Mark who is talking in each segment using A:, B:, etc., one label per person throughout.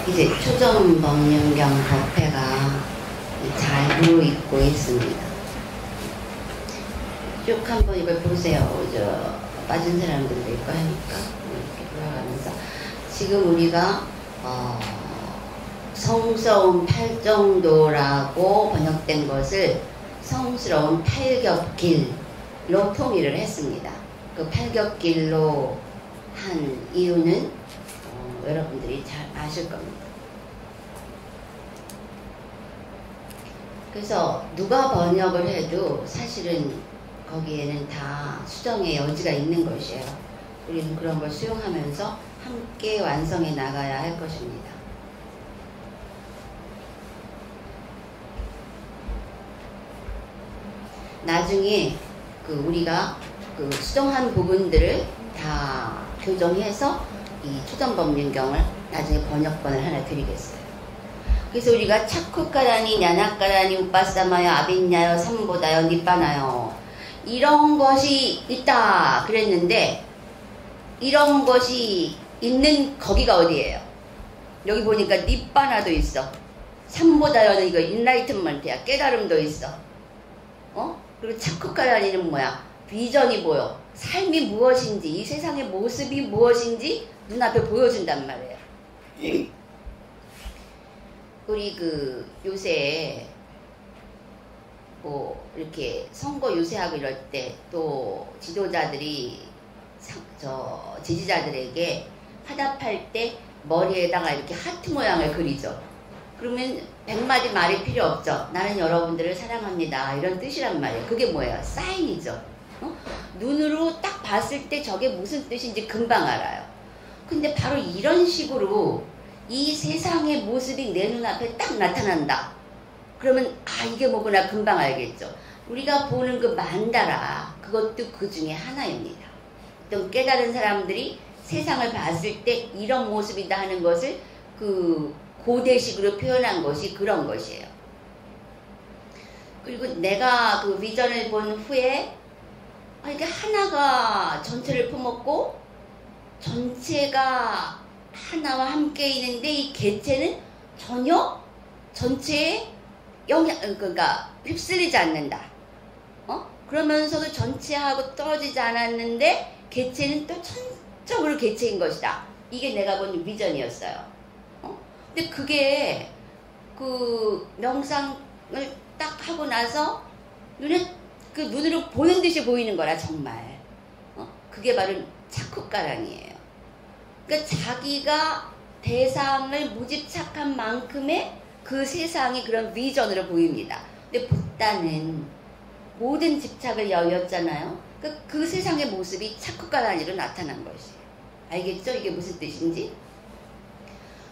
A: 이제 초전법륜경 법회가 잘 무르익고 있습니다. 쭉 한번 이걸 보세요. 빠진 사람들도 있고 하니까 이렇게 돌아가면서 지금 우리가 성스러운 팔정도라고 번역된 것을 성스러운 팔겹길로 통일을 했습니다. 그 팔겹길로 한 이유는 여러분들이 잘 아실 겁니다. 그래서 누가 번역을 해도 사실은 거기에는 다 수정의 여지가 있는 것이에요. 우리는 그런 걸 수용하면서 함께 완성해 나가야 할 것입니다. 나중에 우리가 수정한 부분들을 다 교정해서 이 초전법륜경을 나중에 번역본을 하나 드리겠어요. 그래서 우리가 차쿠까라니, 냐나까라니, 우빠사마요, 아빈냐요, 삼보다요, 니빠나요 이런 것이 있다 그랬는데 이런 것이 있는 거기가 어디예요? 여기 보니까 니빠나도 있어. 삼보다요는 이거 인라이트먼트야. 깨달음도 있어. 그리고 차쿠까라니는 뭐야? 비전이 보여. 삶이 무엇인지, 이 세상의 모습이 무엇인지 눈앞에 보여준단 말이에요. 우리 요새 이렇게 선거 유세하고 이럴 때 또 지도자들이 지지자들에게 화답할 때 머리에다가 이렇게 하트 모양을 그리죠. 그러면 100마디 말이 필요 없죠. 나는 여러분들을 사랑합니다. 이런 뜻이란 말이에요. 그게 뭐예요? 사인이죠. 눈으로 딱 봤을 때 저게 무슨 뜻인지 금방 알아요. 근데 바로 이런 식으로 이 세상의 모습이 내 눈앞에 딱 나타난다. 그러면 이게 뭐구나 금방 알겠죠. 우리가 보는 그 만다라, 그것도 그 중에 하나입니다. 어떤 깨달은 사람들이 세상을 봤을 때 이런 모습이다 하는 것을 고대식으로 표현한 것이 그런 것이에요. 그리고 내가 그 비전을 본 후에 이게 하나가 전체를 품었고 전체가 하나와 함께 있는데 이 개체는 전혀 전체에 그러니까 휩쓸리지 않는다. 그러면서도 전체하고 떨어지지 않았는데 개체는 또 천적으로 개체인 것이다. 이게 내가 본 비전이었어요. 근데 그게 명상을 딱 하고 나서 눈으로 보는 듯이 보이는 거라 정말. 그게 바로 차쿠까랑이에요. 그러니까 자기가 대상을 무집착한 만큼의 그 세상이 그런 비전으로 보입니다. 근데 붓다는 모든 집착을 여였잖아요. 그 세상의 모습이 차쿠까라니로 나타난 것이에요. 알겠죠? 이게 무슨 뜻인지?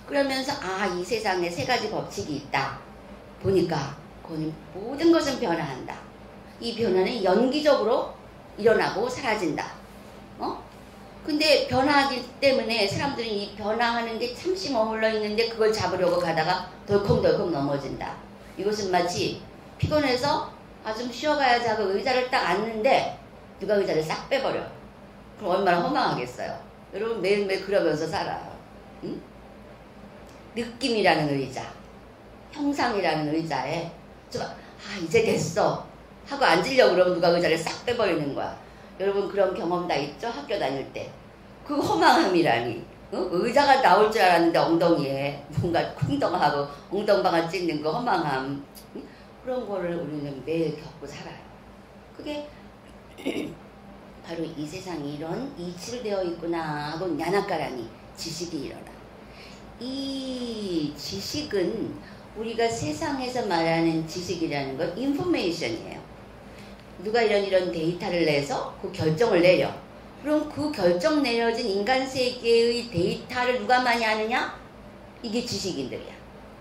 A: 그러면서 이 세상에 세 가지 법칙이 있다. 보니까 그거는 모든 것은 변화한다. 이 변화는 연기적으로 일어나고 사라진다. 근데 변화하기 때문에 사람들은 이 변화하는 게 잠시 머물러 있는데 그걸 잡으려고 가다가 덜컹덜컹 넘어진다. 이것은 마치 피곤해서 좀 쉬어가야지 하고 의자를 딱 앉는데 누가 의자를 싹 빼버려. 그럼 얼마나 허망하겠어요. 여러분 매일매일 그러면서 살아요. 응? 느낌이라는 의자, 형상이라는 의자에 이제 됐어 하고 앉으려고 그러면 누가 의자를 싹 빼버리는 거야. 여러분 그런 경험 다 있죠? 학교 다닐 때. 그 허망함이라니. 의자가 나올 줄 알았는데 엉덩이에 뭔가 쿵덩하고 엉덩방아 찍는 그 허망함. 그런 거를 우리는 매일 겪고 살아요. 그게 바로 이 세상이 이런 이치로 되어 있구나 하고 냐나까라니 지식이 일어나. 이 지식은 우리가 세상에서 말하는 지식이라는 건 인포메이션이에요. 누가 이런 데이터를 내서 그 결정을 내려. 그럼 그 결정 내려진 인간 세계의 데이터를 누가 많이 아느냐? 이게 지식인들이야.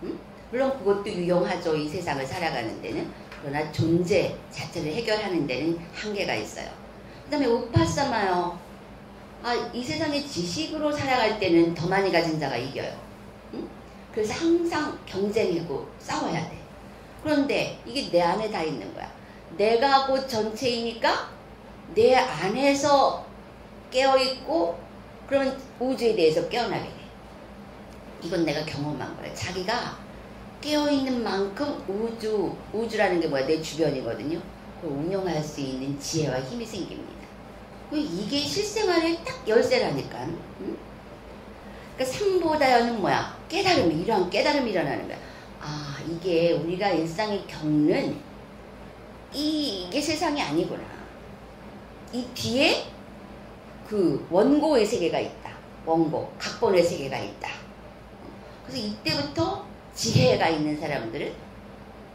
A: 응? 물론 그것도 유용하죠. 이 세상을 살아가는 데는. 그러나 존재 자체를 해결하는 데는 한계가 있어요. 그 다음에 우파사마요. 이 세상의 지식으로 살아갈 때는 더 많이 가진 자가 이겨요. 응? 그래서 항상 경쟁이고 싸워야 돼. 그런데 이게 내 안에 다 있는 거야. 내가 곧 전체이니까 내 안에서 깨어있고 그러면 우주에 대해서 깨어나게 돼. 이건 내가 경험한 거야. 자기가 깨어있는 만큼 우주라는 게 뭐야? 내 주변이거든요. 그걸 운영할 수 있는 지혜와 힘이 생깁니다. 이게 실생활에 딱 열쇠라니까. 응? 그러니까 삼보다연은 뭐야? 깨달음이, 이러한 깨달음이 일어나는 거야. 아, 이게 우리가 일상에 겪는 이게 세상이 아니구나. 이 뒤에 그 원고의 세계가 있다. 원고, 각본의 세계가 있다. 그래서 이때부터 지혜가 있는 사람들은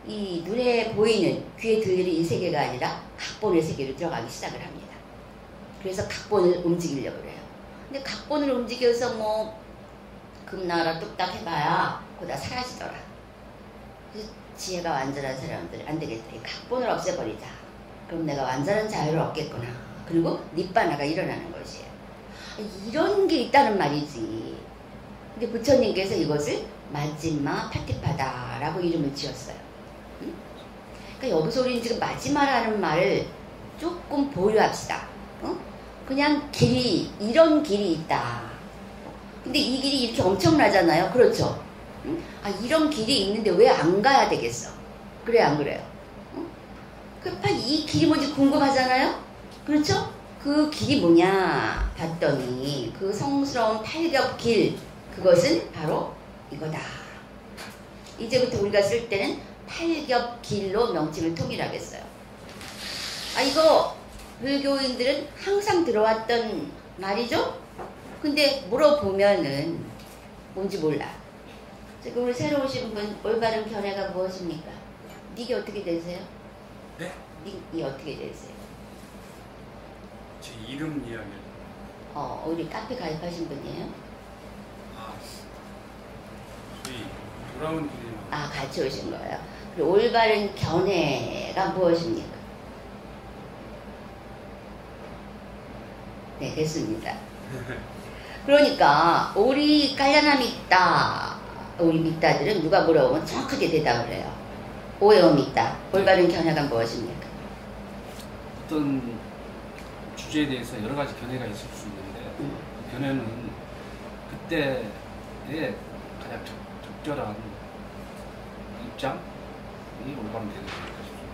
A: 이 눈에 보이는, 귀에 들리는 이 세계가 아니라 각본의 세계로 들어가기 시작을 합니다. 그래서 각본을 움직이려고 그래요. 근데 각본을 움직여서 뭐 금나라 뚝딱 해봐야 그거 다 사라지더라. 그래서 지혜가 완전한 사람들은 안 되겠다. 이 각본을 없애버리자. 그럼 내가 완전한 자유를 얻겠구나. 그리고 니바나가 일어나는 것이에요. 이런 게 있다는 말이지. 근데 부처님께서 이것을 마지마 파티파다라고 이름을 지었어요. 응? 그러니까 여기서 우리는 지금 마지마라는 말을 조금 보류합시다. 어? 그냥 길이, 이런 길이 있다. 근데 이 길이 이렇게 엄청나잖아요. 그렇죠? 응? 아, 이런 길이 있는데 왜 안 가야 되겠어? 그래, 안 그래요? 응? 이 길이 뭔지 궁금하잖아요? 그렇죠? 그 길이 뭐냐 봤더니 그 성스러운 팔겹길, 그것은 바로 이거다. 이제부터 우리가 쓸 때는 팔겹길로 명칭을 통일하겠어요. 아, 이거 불교인들은 항상 들어왔던 말이죠? 근데 물어보면은 뭔지 몰라. 지금 우리 새로 오신 분, 올바른 견해가 무엇입니까? 이게 어떻게 되세요?
B: 네?
A: 이 어떻게 되세요?
B: 제 이름 이야기.
A: 우리 카페 가입하신 분이에요?
B: 아, 저희 돌아온 길이.
A: 아, 같이 오신 거예요. 그리고 올바른 견해가 무엇입니까? 네, 됐습니다. 그러니까 우리 깔려나 믿다, 우리 믿다들은 누가 물어보면 정확하게 대답을 해요. 오해오 믿다. 올바른 견해가 무엇입니까?
C: 어떤 주제에 대해서 여러 가지 견해가 있을 수 있는데 그 견해는 그때의 가장 적절한 입장이 올바른 견해가 싶습니다.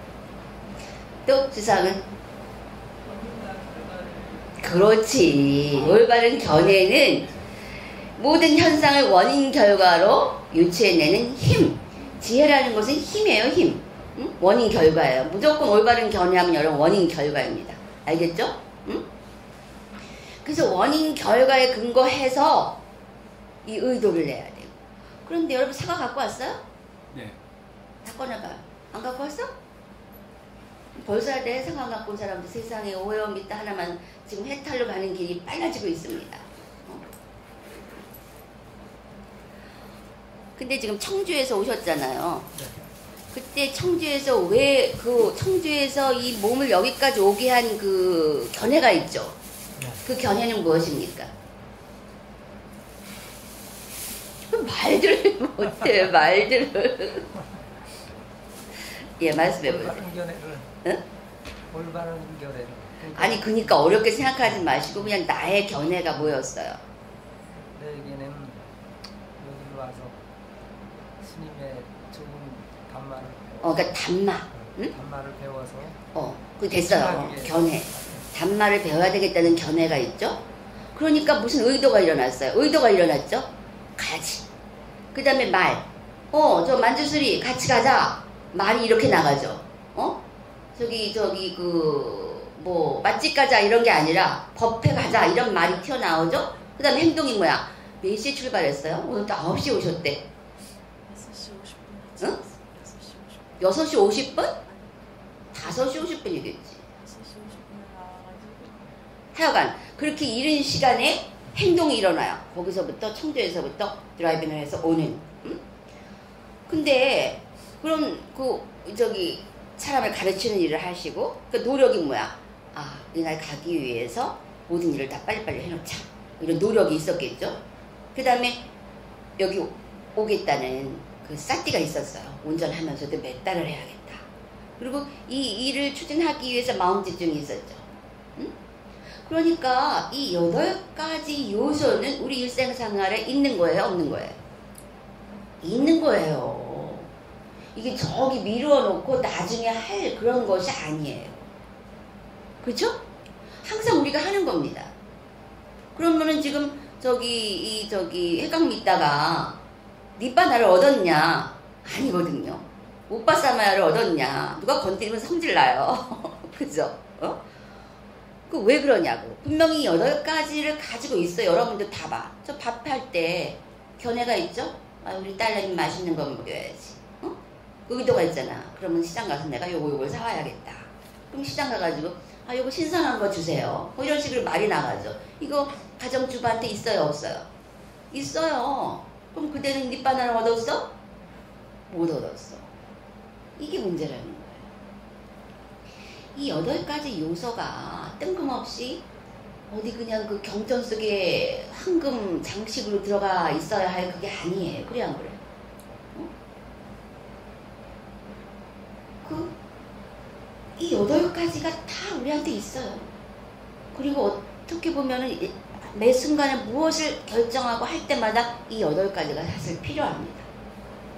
A: 또 주상은? 그렇지. 올바른 견해는 모든 현상을 원인 결과로 유추해내는 힘. 지혜라는 것은 힘이에요, 힘. 응? 원인 결과예요. 무조건 올바른 견해하면 여러분 원인 결과입니다. 알겠죠? 응? 그래서 원인 결과에 근거해서 이 의도를 내야 돼요. 그런데 여러분 사과 갖고 왔어요?
C: 네.
A: 다 꺼내봐요. 안 갖고 왔어? 벌써 내 사과 갖고 온 사람도 세상에 오해와 믿다 하나만 지금 해탈로 가는 길이 빨라지고 있습니다. 근데 지금 청주에서 오셨잖아요.
C: 네.
A: 그때 청주에서 왜 그 청주에서 이 몸을 여기까지 오게 한 그 견해가 있죠.
C: 네.
A: 그 견해는 무엇입니까? 말들을 못해, 말들을. 예, 말씀해보세요.
D: 올바른 견해를.
A: 응?
D: 올바른 견해를.
A: 아니, 그러니까 어렵게 생각하지 마시고 그냥 나의 견해가 뭐였어요?
D: 내게는 여기로 와서 스님의 좋은 단말을
A: 그러니까 단마. 응?
D: 단말을 배워서
A: 그 됐어요. 견해. 단말을 배워야 되겠다는 견해가 있죠? 그러니까 무슨 의도가 일어났어요? 의도가 일어났죠? 가야지. 그 다음에 말. 저 만주수리 같이 가자. 말이 이렇게 나가죠. 맛집 가자 이런 게 아니라 법회 가자 이런 말이 튀어나오죠? 그 다음에 행동이 뭐야? 몇 시에 출발했어요? 오늘 또 9시에 오셨대. 6시 50분. 응? 6시 50분? 5시 50분이겠지. 하여간 그렇게 이른 시간에 행동이 일어나요. 거기서부터 청주에서부터 드라이빙을 해서 오는. 응? 근데 그럼 사람을 가르치는 일을 하시고 그 노력이 뭐야? 이날 가기 위해서 모든 일을 다 빨리빨리 해놓자. 이런 노력이 있었겠죠. 그 다음에 여기 오겠다는 그 싸띠가 있었어요. 운전하면서도 몇 달을 해야겠다. 그리고 이 일을 추진하기 위해서 마음 집중이 있었죠. 응? 그러니까 이 8가지 요소는 우리 일상생활에 있는 거예요, 없는 거예요? 있는 거예요. 이게 저기 미루어 놓고 나중에 할 그런 것이 아니에요. 그렇죠? 항상 우리가 하는 겁니다. 그러면은 지금 저기 해강 믿다가 니바나를 얻었냐? 아니거든요. 오빠사마야를 얻었냐? 누가 건드리면 성질나요. 그죠? 그 왜 그러냐고. 분명히 8가지를 가지고 있어요. 여러분도 다 봐. 저 밥할 때 견해가 있죠? 아, 우리 딸내미 맛있는 거 먹여야지. 그 의도가 있잖아. 그러면 시장 가서 내가 요걸 사와야겠다. 그럼 시장 가가지고 아, 요거 신선한 거 주세요. 뭐 이런 식으로 말이 나가죠. 이거 가정주부한테 있어요, 없어요? 있어요. 그럼 그대는 니바나를 얻었어? 못 얻었어. 이게 문제라는 거예요. 이 8가지 요소가 뜬금없이 어디 그냥 그 경전 속에 황금 장식으로 들어가 있어야 할 그게 아니에요. 그래 안 그래? 이 8가지가 다 우리한테 있어요. 그리고 어떻게 보면은 매 순간에 무엇을 결정하고 할 때마다 이 8가지가 사실 필요합니다.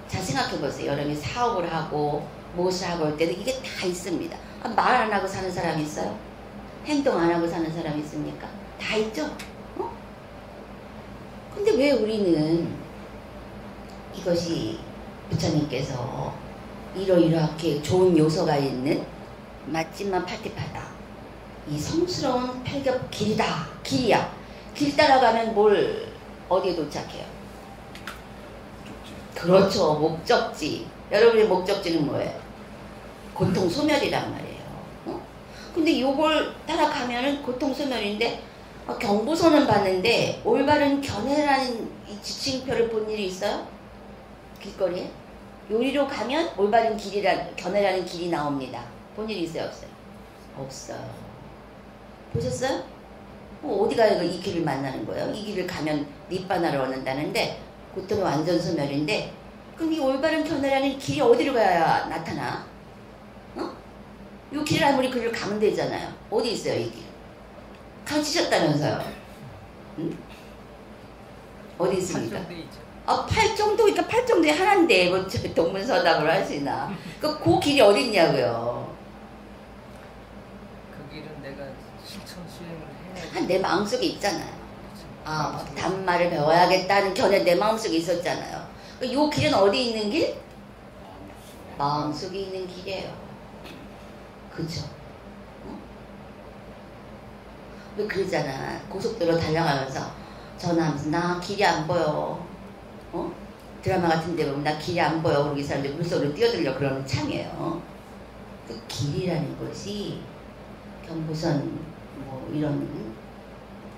A: 자, 생각해보세요. 여러분이 사업을 하고 무엇을 하고 할 때도 이게 다 있습니다. 아, 말 안 하고 사는 사람이 있어요? 행동 안 하고 사는 사람이 있습니까? 다 있죠? 근데 왜 우리는 이것이 부처님께서 이러이러하게 좋은 요소가 있는 맛집만 팔티파다. 이 성스러운 팔겹 길이다. 길이야. 길 따라가면 어디에 도착해요? 그렇죠. 목적지. 여러분의 목적지는 뭐예요? 고통 소멸이란 말이에요. 근데 요걸 따라가면은 고통 소멸인데 경보선은 봤는데 올바른 견해라는 이 지침표를 본 일이 있어요? 길거리에? 요리로 가면 올바른 견해라는 길이 나옵니다. 본 일이 있어요, 없어요? 없어요. 보셨어요? 어디 가야 이 길을 만나는 거예요? 이 길을 가면 니바나를 얻는다는데 고통이 완전 소멸인데 그럼 이 올바른 견해라는 길이 어디로 가야 나타나? 이 길을 아무리 그를 가면 되잖아요. 어디 있어요, 이 길? 가르치셨다면서요? 응? 어디 있습니까? 팔정도니까 팔정도에 하나인데 뭐 동문서답을 하시나? 그 길이 어디 있냐고요?
D: 그 길은 내가 실천 수행을 해야지.
A: 내 마음속에 있잖아요. 아, 단말을 배워야겠다는 견해 내 마음속에 있었잖아요. 이 길은 어디 있는 길? 마음속에 있는 길이에요. 그죠? 왜 그러잖아. 고속도로 달려가면서 전화하면서 나 길이 안 보여. 드라마 같은 데 보면 나 길이 안 보여. 그러고 이 사람들 물속으로 뛰어들려 그러는 참이에요. 그 길이라는 것이 경부선 뭐 이런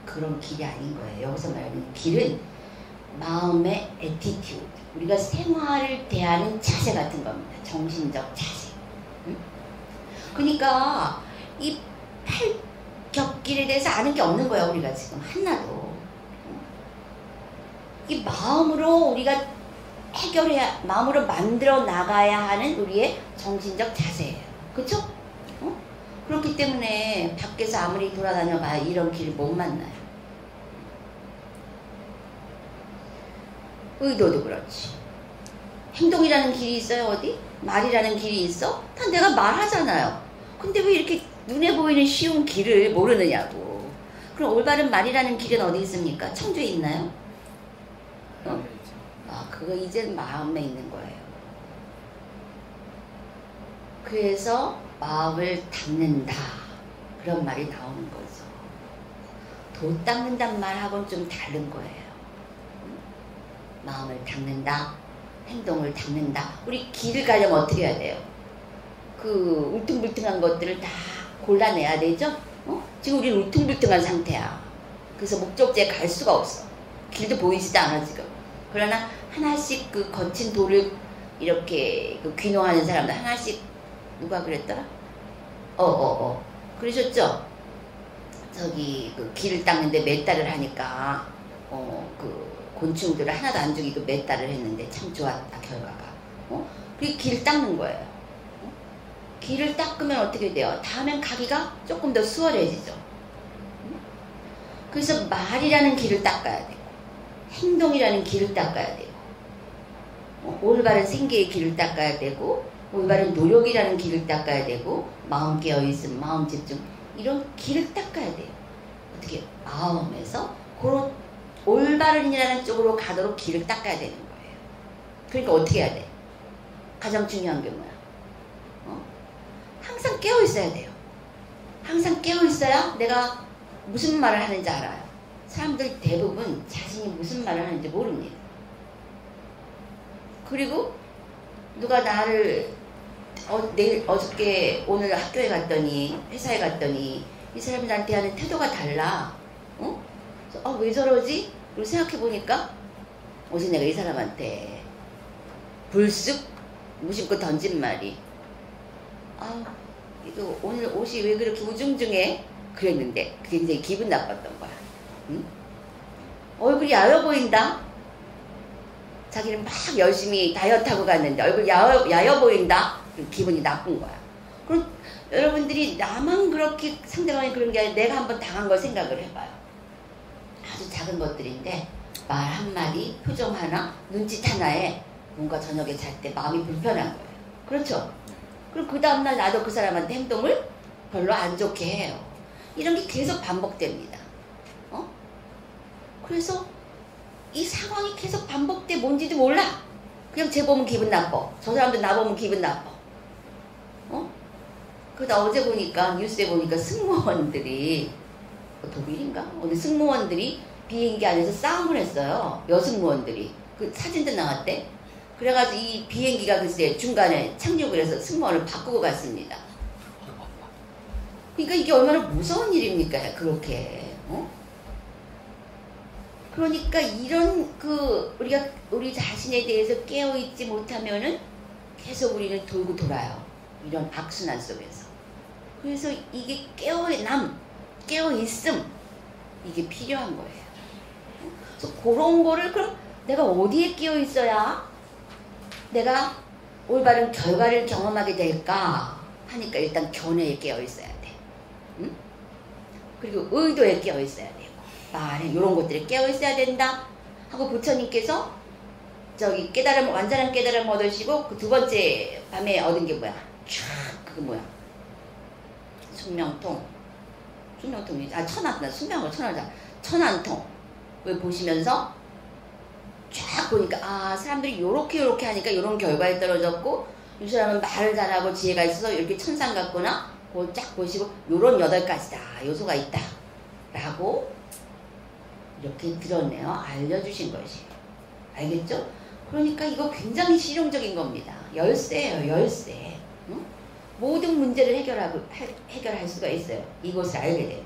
A: 그런 길이 아닌 거예요. 여기서 말하는 길은 마음의 애티튜드. 우리가 생활을 대하는 자세 같은 겁니다. 정신적 자세. 응? 그러니까 이 팔겹길에 대해서 아는 게 없는 거야. 우리가 지금 하나도. 이 마음으로 우리가 마음으로 만들어 나가야 하는 우리의 정신적 자세예요. 그쵸? 그렇기 때문에 밖에서 아무리 돌아다녀봐야 이런 길을 못 만나요. 의도도 그렇지. 행동이라는 길이 있어요, 어디? 말이라는 길이 있어? 다 내가 말하잖아요. 근데 왜 이렇게 눈에 보이는 쉬운 길을 모르느냐고. 그럼 올바른 말이라는 길은 어디 있습니까? 청주에 있나요? 그거 이제 마음에 있는 거예요. 그래서 마음을 닦는다. 그런 말이 나오는 거죠. 도 닦는다는 말하고는 좀 다른 거예요. 마음을 닦는다. 행동을 닦는다. 우리 길을 가려면 어떻게 해야 돼요? 그 울퉁불퉁한 것들을 다 골라내야 되죠? 지금 우리는 울퉁불퉁한 상태야. 그래서 목적지에 갈 수가 없어. 길도 보이지도 않아 지금. 그러나 하나씩 그 거친 돌을 이렇게 그 귀농하는 사람들 하나씩 누가 그랬더라? 그러셨죠? 저기 그 길을 닦는데 몇 달을 하니까 그 곤충들을 하나도 안 죽이고 몇 달을 했는데 참 좋았다 결과가. 그게 길을 닦는 거예요. 길을 닦으면 어떻게 돼요? 다음엔 가기가 조금 더 수월해지죠. 그래서 말이라는 길을 닦아야 되고 행동이라는 길을 닦아야 되고 올바른 생계의 길을 닦아야 되고, 올바른 노력이라는 길을 닦아야 되고, 마음 깨어있음, 마음 집중, 이런 길을 닦아야 돼요. 어떻게? 마음에서 그런 올바른이라는 쪽으로 가도록 길을 닦아야 되는 거예요. 그러니까 어떻게 해야 돼? 가장 중요한 게 뭐야? 항상 깨어 있어야 돼요. 항상 깨어 있어야 내가 무슨 말을 하는지 알아요. 사람들 대부분 자신이 무슨 말을 하는지 모릅니다. 그리고 누가 나를 어저께 오늘 학교에 갔더니, 회사에 갔더니 이 사람이 나한테 하는 태도가 달라. 왜 저러지? 그리고 생각해보니까 어제 내가 이 사람한테 불쑥 무심코 던진 말이, 이거 오늘 옷이 왜 그렇게 우중중해? 그랬는데 그게 굉장히 기분 나빴던 거야. 응? 얼굴이 야여 보인다? 자기는 막 열심히 다이어트하고 갔는데 얼굴 야여 보인다? 기분이 나쁜 거야. 그럼 여러분들이 나만 그렇게 상대방이 그런 게 아니라 내가 한번 당한 걸 생각을 해봐요. 아주 작은 것들인데 말 한마디, 표정 하나, 눈짓 하나에 뭔가 저녁에 잘 때 마음이 불편한 거예요. 그렇죠? 그럼 그 다음날 나도 그 사람한테 행동을 별로 안 좋게 해요. 이런 게 계속 반복됩니다. 그래서 이 상황이 계속 반복돼 뭔지도 몰라. 그냥 쟤 보면 기분 나빠. 저 사람도 나 보면 기분 나빠. 그러다 어제 보니까 뉴스에 보니까 승무원들이 독일인가? 어느 승무원들이 비행기 안에서 싸움을 했어요. 여승무원들이. 그 사진도 나왔대. 그래가지고 이 비행기가 글쎄 중간에 착륙을 해서 승무원을 바꾸고 갔습니다. 그러니까 이게 얼마나 무서운 일입니까? 그렇게. 그러니까 이런 우리 자신에 대해서 깨어있지 못하면은 계속 우리는 돌고 돌아요. 이런 악순환 속에서. 그래서 이게 깨어있음, 이게 필요한 거예요. 그래서 그런 거를 그럼 내가 어디에 깨어있어야 내가 올바른 결과를 경험하게 될까 하니까 일단 견해에 깨어있어야 돼. 응? 그리고 의도에 깨어있어야 되고, 말에 이런 것들에 깨어있어야 된다 하고 부처님께서 완전한 깨달음 얻으시고 그 두 번째 밤에 얻은 게 뭐야? 그거 뭐야? 천안통 왜 보시면서 쫙 보니까 사람들이 요렇게 하니까 요런 결과에 떨어졌고, 이 사람은 말을 잘하고 지혜가 있어서 이렇게 천상 같구나. 그걸 쫙 보시고 요런 8가지다 요소가 있다 라고 이렇게 드러내어 알려주신 것이. 알겠죠? 그러니까 이거 굉장히 실용적인 겁니다. 열쇠예요, 열쇠. 응? 모든 문제를 해결할 수가 있어요. 이것을 알게 되면.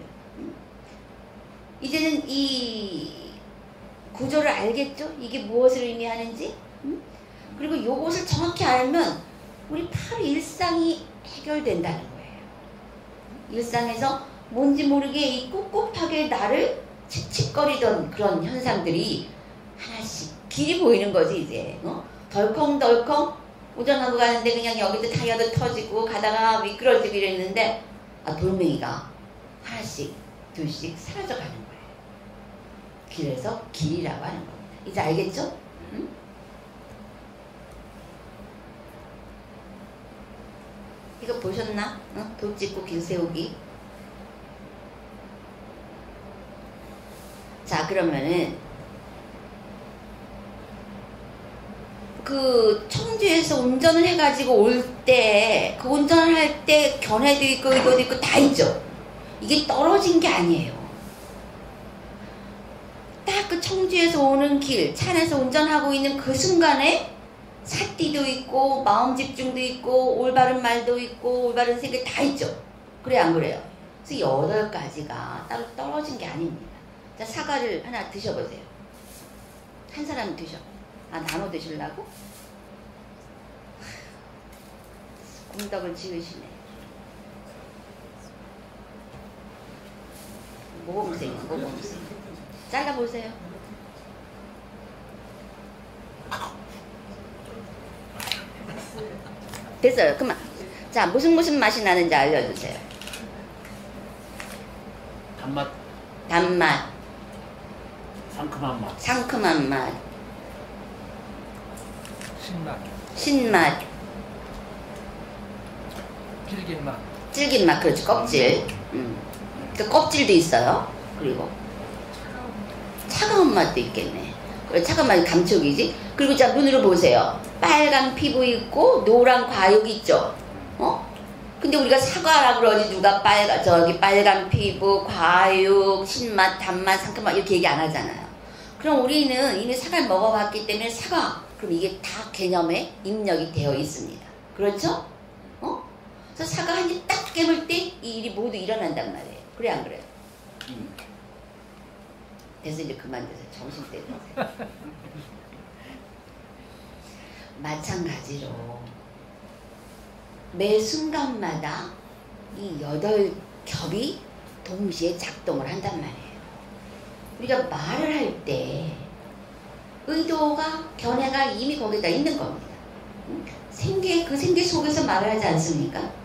A: 이제는 이 구조를 알겠죠? 이게 무엇을 의미하는지? 그리고 이것을 정확히 알면 우리 바로 일상이 해결된다는 거예요. 일상에서 뭔지 모르게 이 꿉꿉하게 나를 칙칙거리던 그런 현상들이 하나씩 길이 보이는 거지 이제. 덜컹덜컹 운전하고 가는데 그냥 여기도 타이어도 터지고 가다가 미끄러지고 이랬는데 돌멩이가 하나씩 둘씩 사라져가는 거예요. 길에서 길이라고 하는 겁니다. 이제 알겠죠? 응? 이거 보셨나? 돌 짚고 길 세우기. 자, 그러면은 그 청주에서 운전을 해가지고 올 때 그 운전을 할 때 견해도 있고 의도도 있고 다 있죠. 이게 떨어진 게 아니에요. 딱 그 청주에서 오는 길, 차 안에서 운전하고 있는 그 순간에 사띠도 있고 마음 집중도 있고 올바른 말도 있고 올바른 생각 다 있죠. 그래 안 그래요? 그래서 8가지가 따로 떨어진 게 아닙니다. 자, 사과를 하나 드셔보세요. 한 사람 드셔. 나눠 드시려고? 공덕을 지으시네. 모범생. 잘라보세요. 됐어요. 그만. 자, 무슨 맛이 나는지 알려주세요. 단맛.
C: 상큼한 맛.
A: 상큼한 맛.
D: 신맛,
A: 신맛,
D: 질긴 맛.
A: 질긴 맛, 그렇지, 껍질. 그 껍질도 있어요. 그리고 차가운 맛도 있겠네. 그래, 차가운 맛이 감촉이지. 그리고 자, 눈으로 보세요. 빨간 피부 있고 노란 과육 있죠. 근데 우리가 사과라 그러지 누가 빨간 피부, 과육, 신맛, 단맛, 상큼맛 이렇게 얘기 안 하잖아요. 그럼 우리는 이미 사과를 먹어봤기 때문에 사과, 그럼 이게 다 개념에 입력이 되어 있습니다. 그렇죠? 그래서 사과 한 입 딱 깨물 때 이 일이 모두 일어난단 말이에요. 그래 안 그래요? 그래서 이제 그만두세요. 정신 때리세요. 마찬가지로 매 순간마다 이 8겹이 동시에 작동을 한단 말이에요. 우리가 말을 할 때 의도가, 견해가 이미 거기다 있는 겁니다. 그 생계 속에서 말을 하지 않습니까?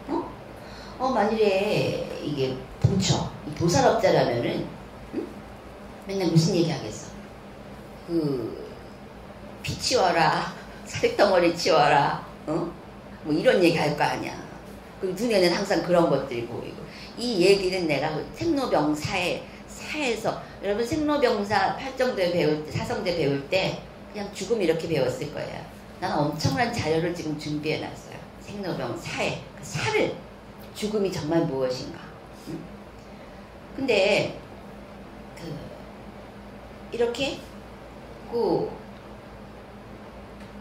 A: 만일에 이게 부처, 도살업자라면은 맨날 무슨 얘기 하겠어? 피 치워라, 살덩어리 치워라, 뭐 이런 얘기 할 거 아니야. 그 눈에는 항상 그런 것들이 보이고. 이 얘기는 내가 사에서 여러분 생로병사 8정도에 배울 때, 사성대 배울 때 그냥 죽음 이렇게 배웠을 거예요. 나는 엄청난 자료를 지금 준비해 놨어요. 생로병사에 그 사를, 죽음이 정말 무엇인가. 근데 이렇게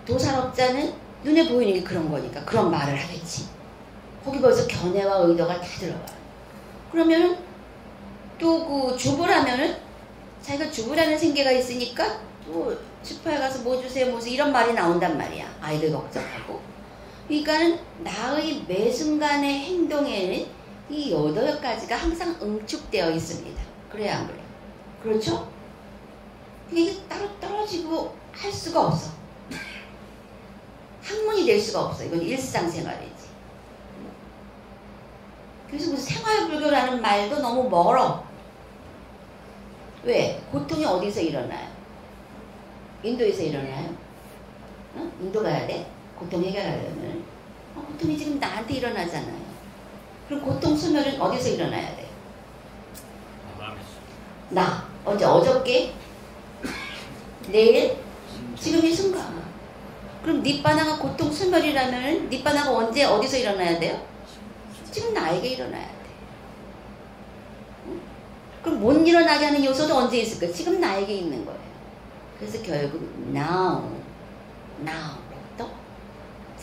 A: 도산업자는 눈에 보이는 게 그런 거니까 그런 말을 하겠지. 거기 벌써 견해와 의도가 다 들어가요. 그러면 또 주부라면은 자기가 주부라는 생계가 있으니까 또 슈퍼에 가서 뭐 주세요, 뭐 이런 말이 나온단 말이야. 아이들 걱정하고. 그러니까는 나의 매 순간의 행동에는 이 8가지가 항상 응축되어 있습니다. 그래야 안 그래요? 그렇죠? 이게 따로 떨어지고 할 수가 없어. 학문이 될 수가 없어. 이건 일상생활이지. 그래서 무슨 생활불교라는 말도 너무 멀어. 왜? 고통이 어디서 일어나요? 인도에서 일어나요? 인도 가야 돼? 고통 해결하려면. 고통이 지금 나한테 일어나잖아요. 그럼 고통 소멸은 어디서 일어나야 돼? 나. 어저께? 내일? 지금 이 순간. 그럼 니바나가 고통 소멸이라면 니바나가 언제 어디서 일어나야 돼요? 지금 나에게 일어나야 돼. 그럼 못 일어나게 하는 요소도 언제 있을까? 지금 나에게 있는 거예요. 그래서 결국 now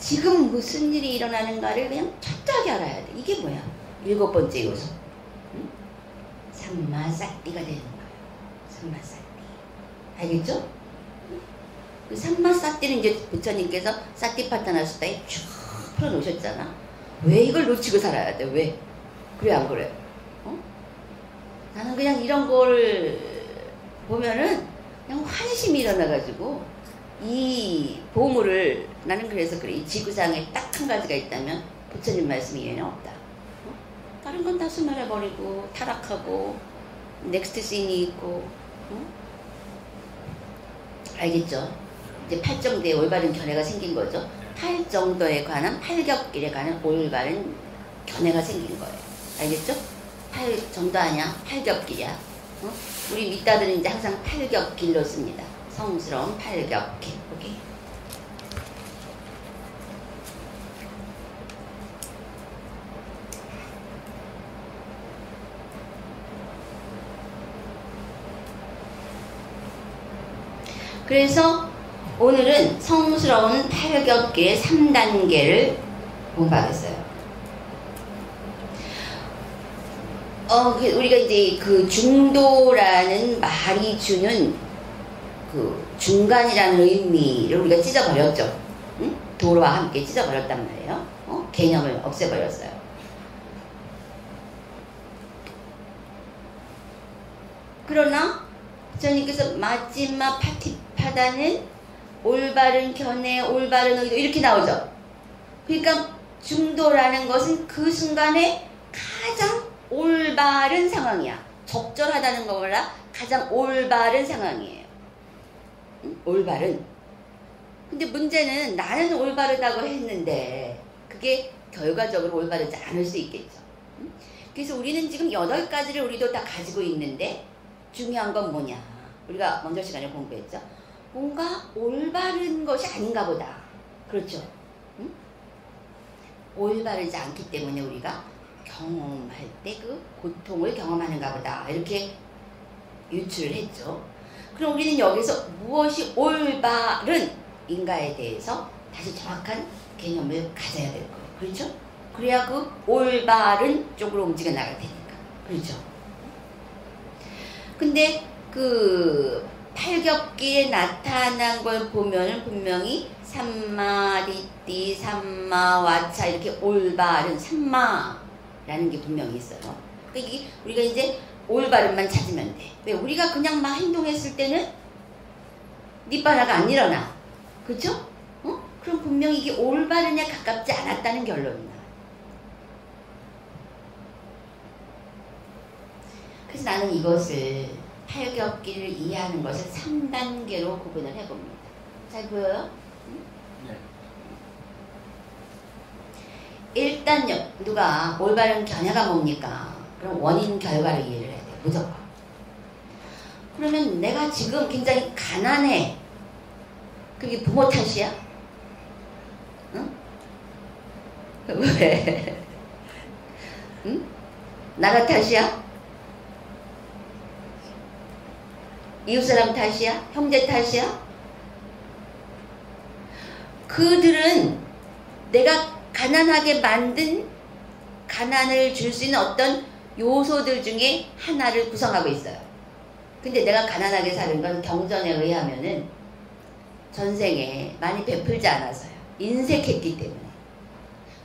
A: 지금 무슨 일이 일어나는가를 그냥 철저하게 알아야 돼. 이게 뭐야? 7번째 요소. 삼마사띠가 되는 거예요. 삼마사띠. 알겠죠? 그 삼마사띠는 이제 부처님께서 사띠파타나수다에 쭉 풀어놓으셨잖아. 왜 이걸 놓치고 살아야 돼? 왜? 그래 안 그래? 나는 그냥 이런 걸 보면은 그냥 환심이 일어나가지고 이 보물을 나는 그래서 그래. 이 지구상에 딱 한 가지가 있다면 부처님 말씀 이외에는 없다. 다른 건 다 소멸해버리고 타락하고 넥스트 씬이 있고. 알겠죠? 이제 8정도의 올바른 견해가 생긴 거죠. 8정도에 관한 8겹길에 관한 올바른 견해가 생긴 거예요. 알겠죠? 8정도 아니야. 8겹길이야. 우리 밑다들은 이제 항상 8겹길로 씁니다. 성스러운 8겹길. 오케이. 그래서 오늘은 성스러운 8겹길의 3단계를 공부하겠어요. 우리가 이제 그 중도라는 말이 주는 그 중간이라는 의미를 우리가 찢어버렸죠. 응? 도로와 함께 찢어버렸단 말이에요. 개념을 없애버렸어요. 그러나 부처님께서 마지막 파티파다는 올바른 견해, 올바른 의도 이렇게 나오죠. 그러니까 중도라는 것은 그 순간에 가장 올바른 상황이야. 적절하다는 거 몰라? 가장 올바른 상황이에요. 응? 올바른. 근데 문제는 나는 올바르다고 했는데 그게 결과적으로 올바르지 않을 수 있겠죠. 그래서 우리는 지금 8가지를 우리도 다 가지고 있는데 중요한 건 뭐냐. 우리가 먼저 시간에 공부했죠. 뭔가 올바른 것이 아닌가 보다. 그렇죠. 응? 올바르지 않기 때문에 우리가 경험할 때 그 고통을 경험하는가 보다. 이렇게 유추를 했죠. 그럼 우리는 여기서 무엇이 올바른인가에 대해서 다시 정확한 개념을 가져야 될 거예요. 그렇죠? 그래야 그 올바른 쪽으로 움직여 나갈 테니까. 그렇죠? 근데 그 팔겹기에 나타난 걸 보면은 분명히 삼마, 리띠, 삼마, 와차 이렇게 올바른 삼마라는 게 분명히 있어요. 그러니까 이게 우리가 이제 올바른만 찾으면 돼. 왜? 우리가 그냥 막 행동했을 때는 니바라가 안 일어나. 그렇죠? 그럼 분명히 이게 올바르냐 가깝지 않았다는 결론이 나와요. 그래서 나는 이것을 팔겹기를 이해하는 것을 3단계로 구분을 해봅니다. 잘 보여요?
C: 네.
A: 일단 누가 올바른 견해가 뭡니까? 그럼 원인 결과를 이해를 해야 돼요. 무조건. 그러면 내가 지금 굉장히 가난해. 그게 부모 탓이야? 응? 왜? 응? 나라 탓이야? 이웃사람 탓이야? 형제 탓이야? 그들은 내가 가난하게 만든 가난을 줄 수 있는 어떤 요소들 중에 하나를 구성하고 있어요. 근데 내가 가난하게 사는 건 경전에 의하면은 전생에 많이 베풀지 않아서요. 인색했기 때문에.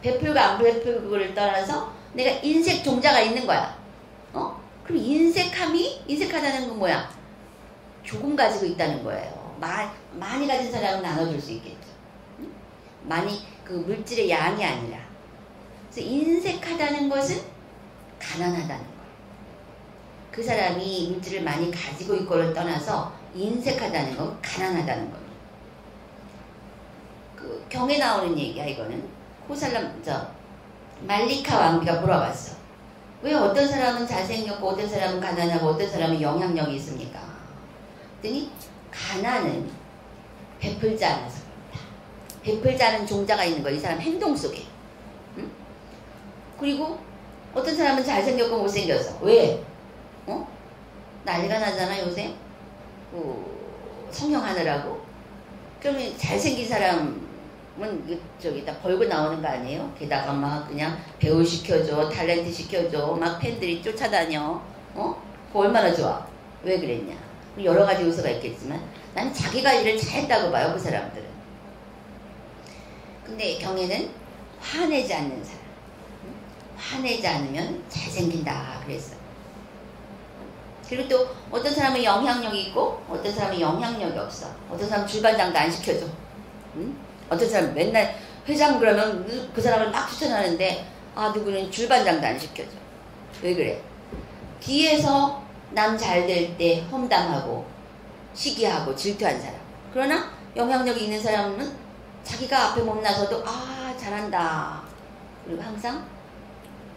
A: 베풀고 안 베풀고를 떠나서 내가 인색 종자가 있는 거야. 그럼 인색하다는 건 뭐야? 조금 가지고 있다는 거예요. 많이 가진 사람은 나눠줄 수 있겠죠. 많이 그 물질의 양이 아니라. 그래서 인색하다는 것은 가난하다는 거예요. 그 사람이 물질을 많이 가지고 있고를 떠나서 인색하다는 건 가난하다는 겁니다. 그 경에 나오는 얘기야 이거는. 말리카 왕비가 물어봤어. 왜 어떤 사람은 잘생겼고 어떤 사람은 가난하고 어떤 사람은 영향력이 있습니까? 그랬더니 가난은 베풀지 않아서 그렇다. 베풀지 않은 종자가 있는 거야. 이 사람 행동 속에. 응? 그리고 어떤 사람은 잘생겼고 못생겼어. 왜? 난리가 나잖아 요새. 성형하느라고. 그러면 잘생긴 사람은 다 벌고 나오는 거 아니에요? 게다가 막 그냥 배우 시켜줘, 탤런트 시켜줘, 막 팬들이 쫓아다녀. 그거 얼마나 좋아? 왜 그랬냐? 여러 가지 요소가 있겠지만 나는 자기가 일을 잘했다고 봐요, 그 사람들은. 근데 경에는 화내지 않는 사람. 화내지 않으면 잘생긴다 그랬어요. 그리고 또 어떤 사람은 영향력이 있고 어떤 사람은 영향력이 없어. 어떤 사람은 줄반장도 안 시켜줘. 어떤 사람은 맨날 회장 그러면 그 사람을 막 추천하는데 누구는 줄반장도 안 시켜줘. 왜 그래? 뒤에서 남 잘 될 때 험담하고 시기하고 질투한 사람. 그러나 영향력이 있는 사람은 자기가 앞에 못나서도 잘한다. 그리고 항상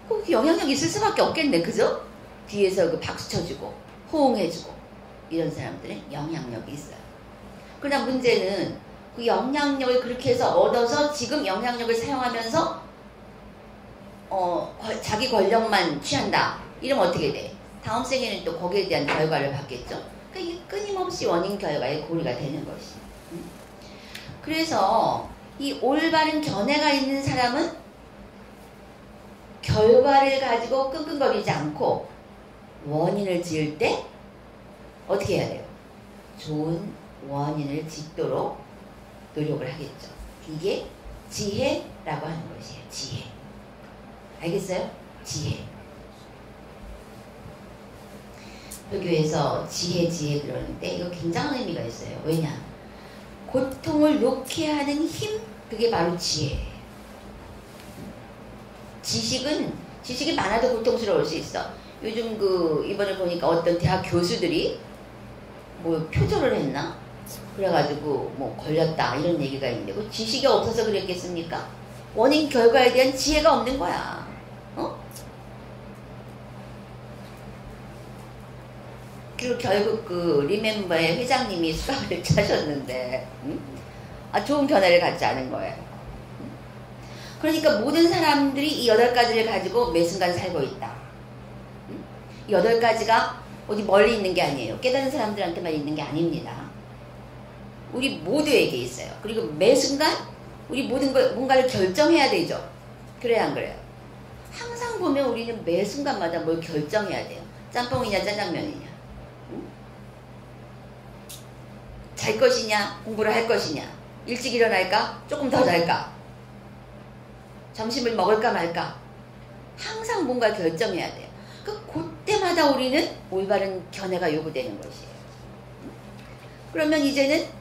A: 그 영향력이 있을 수밖에 없겠네. 그죠? 뒤에서 그 박수 쳐주고 호응해주고 이런 사람들은 영향력이 있어요. 그러나 문제는 그 영향력을 그렇게 해서 얻어서 지금 영향력을 사용하면서 자기 권력만 취한다. 이러면 어떻게 돼? 다음 생에는 또 거기에 대한 결과를 받겠죠. 그러니까 이게 끊임없이 원인 결과의 고리가 되는 것이. 그래서 이 올바른 견해가 있는 사람은 결과를 가지고 끙끙거리지 않고 원인을 지을 때 어떻게 해야 돼요? 좋은 원인을 짓도록 노력을 하겠죠. 이게 지혜라고 하는 것이에요. 지혜. 알겠어요? 지혜. 불교에서 지혜 그러는데 이거 굉장한 의미가 있어요. 왜냐? 고통을 놓게 하는 힘, 그게 바로 지혜예요. 지식이 많아도 고통스러울 수 있어. 요즘 이번에 보니까 어떤 대학 교수들이 뭐 표절을 했나? 그래가지고 뭐 걸렸다 이런 얘기가 있는데 그 지식이 없어서 그랬겠습니까? 원인 결과에 대한 지혜가 없는 거야. 그리고 결국 그 리멤버의 회장님이 수갑을 차셨는데 좋은 변화를 갖지 않은 거예요. 그러니까 모든 사람들이 이 8가지를 가지고 매 순간 살고 있다. 이 8가지가 어디 멀리 있는 게 아니에요. 깨닫는 사람들한테만 있는 게 아닙니다. 우리 모두에게 있어요. 그리고 매 순간 우리 모든 걸 뭔가를 결정해야 되죠. 그래야 안 그래요? 항상 보면 우리는 매 순간마다 뭘 결정해야 돼요. 짬뽕이냐 짜장면이냐, 잘 것이냐 공부를 할 것이냐, 일찍 일어날까 조금 더 잘까, 점심을 먹을까 말까. 항상 뭔가 결정해야 돼요. 그때마다 우리는 올바른 견해가 요구되는 것이에요. 그러면 이제는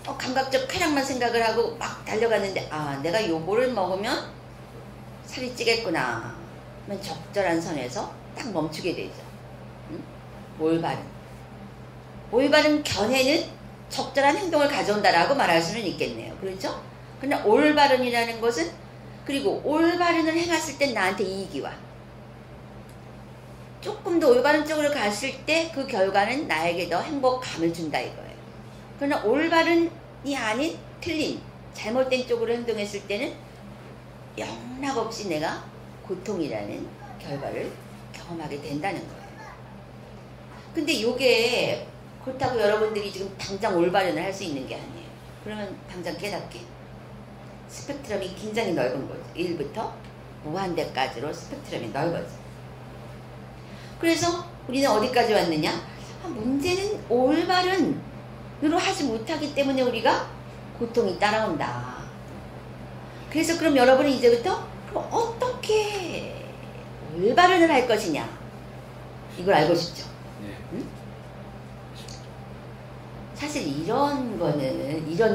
A: 감각적 쾌락만 생각을 하고 막 달려갔는데 내가 요거를 먹으면 살이 찌겠구나 하면 적절한 선에서 딱 멈추게 되죠. 올바른 견해는 적절한 행동을 가져온다라고 말할 수는 있겠네요. 그렇죠? 그러나 올바른이라는 것은, 그리고 올바른을 행했을 때 나한테 이익이 와. 조금 더 올바른 쪽으로 갔을 때 그 결과는 나에게 더 행복감을 준다 이거예요. 그러나 올바른이 아닌 틀린 잘못된 쪽으로 행동했을 때는 영락없이 내가 고통이라는 결과를 경험하게 된다는 거예요. 근데 이게 그렇다고 여러분들이 지금 당장 올바른을 할 수 있는 게 아니에요. 그러면 당장 깨닫게 스펙트럼이 굉장히 넓은 거죠. 1부터 무한대까지로 스펙트럼이 넓어져. 그래서 우리는 어디까지 왔느냐? 문제는 올바른으로 하지 못하기 때문에 우리가 고통이 따라온다. 그래서 그럼 여러분은 이제부터 그럼 어떻게 올바른을 할 것이냐, 이걸 알고 싶죠. 응? 사실 이런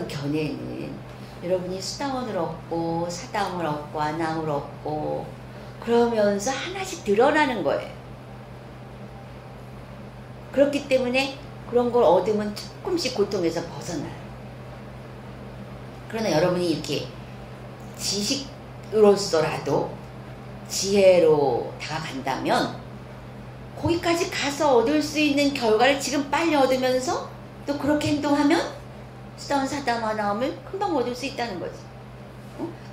A: 견해는 여러분이 수다원을 얻고 사다움을 얻고 아나움을 얻고 그러면서 하나씩 드러나는 거예요. 그렇기 때문에 그런 걸 얻으면 조금씩 고통에서 벗어나요. 그러나 여러분이 이렇게 지식으로서라도 지혜로 다가간다면 거기까지 가서 얻을 수 있는 결과를 지금 빨리 얻으면서 또 그렇게 행동하면 수다원 사다움 아나움을 금방 얻을 수 있다는 거지.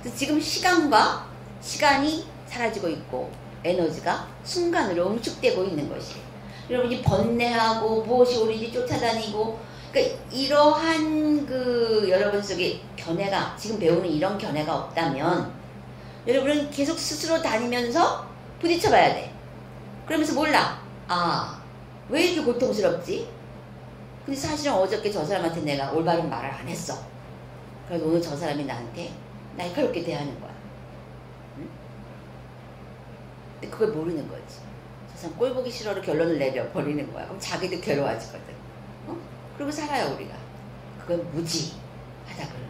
A: 그래서 지금 시간이 사라지고 있고 에너지가 순간으로 응축되고 있는 것이에요. 여러분이 번뇌하고 무엇이 옳은지 쫓아다니고, 그러니까 이러한 여러분 속에 견해가, 지금 배우는 이런 견해가 없다면 여러분은 계속 스스로 다니면서 부딪혀봐야 돼. 그러면서 몰라. 왜 이렇게 고통스럽지? 근데 사실은 어저께 저 사람한테 내가 올바른 말을 안 했어. 그래서 오늘 저 사람이 나한테 날카롭게 대하는 거야. 응? 근데 그걸 모르는 거지. 꼴 보기 싫어로 결론을 내려버리는 거야. 그럼 자기도 괴로워지거든. 그러고 살아요, 우리가. 그건 무지하다 그러는.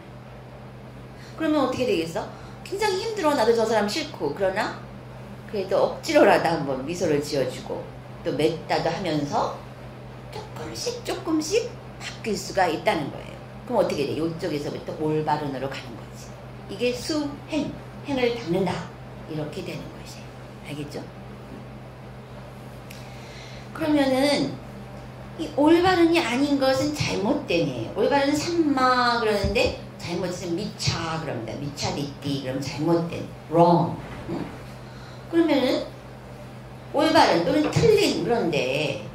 A: 그러면 어떻게 되겠어? 굉장히 힘들어. 나도 저 사람 싫고. 그러나 그래도 억지로라도 한번 미소를 지어주고 또 맵다도 하면서 조금씩 바뀔 수가 있다는 거예요. 그럼 어떻게 돼? 이쪽에서부터 올바른으로 가는 거지. 이게 행을 닦는다. 이렇게 되는 것이. 알겠죠? 그러면은 이 올바른이 아닌 것은 잘못됨이에요. 올바른 삼마 그러는데 잘못은 미차 그럽니다. 미차디띠 그럼 잘못된 wrong. 응? 그러면은 올바른 또는 틀린, 그런데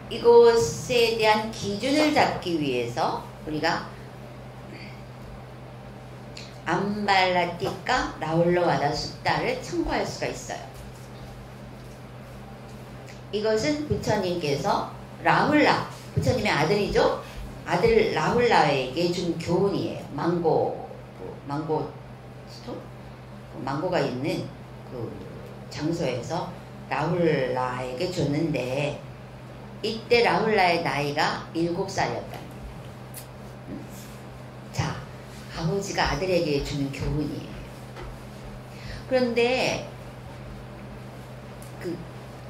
A: 이것에 대한 기준을 잡기 위해서 우리가 암발라티카 라울로 와다숫다를 참고할 수가 있어요. 이것은 부처님께서 라훌라, 부처님의 아들이죠? 아들 라훌라에게 준 교훈이에요. 망고가 있는 그 장소에서 라훌라에게 줬는데 이때 라훌라의 나이가 7살이었다. 자, 아버지가 아들에게 주는 교훈이에요. 그런데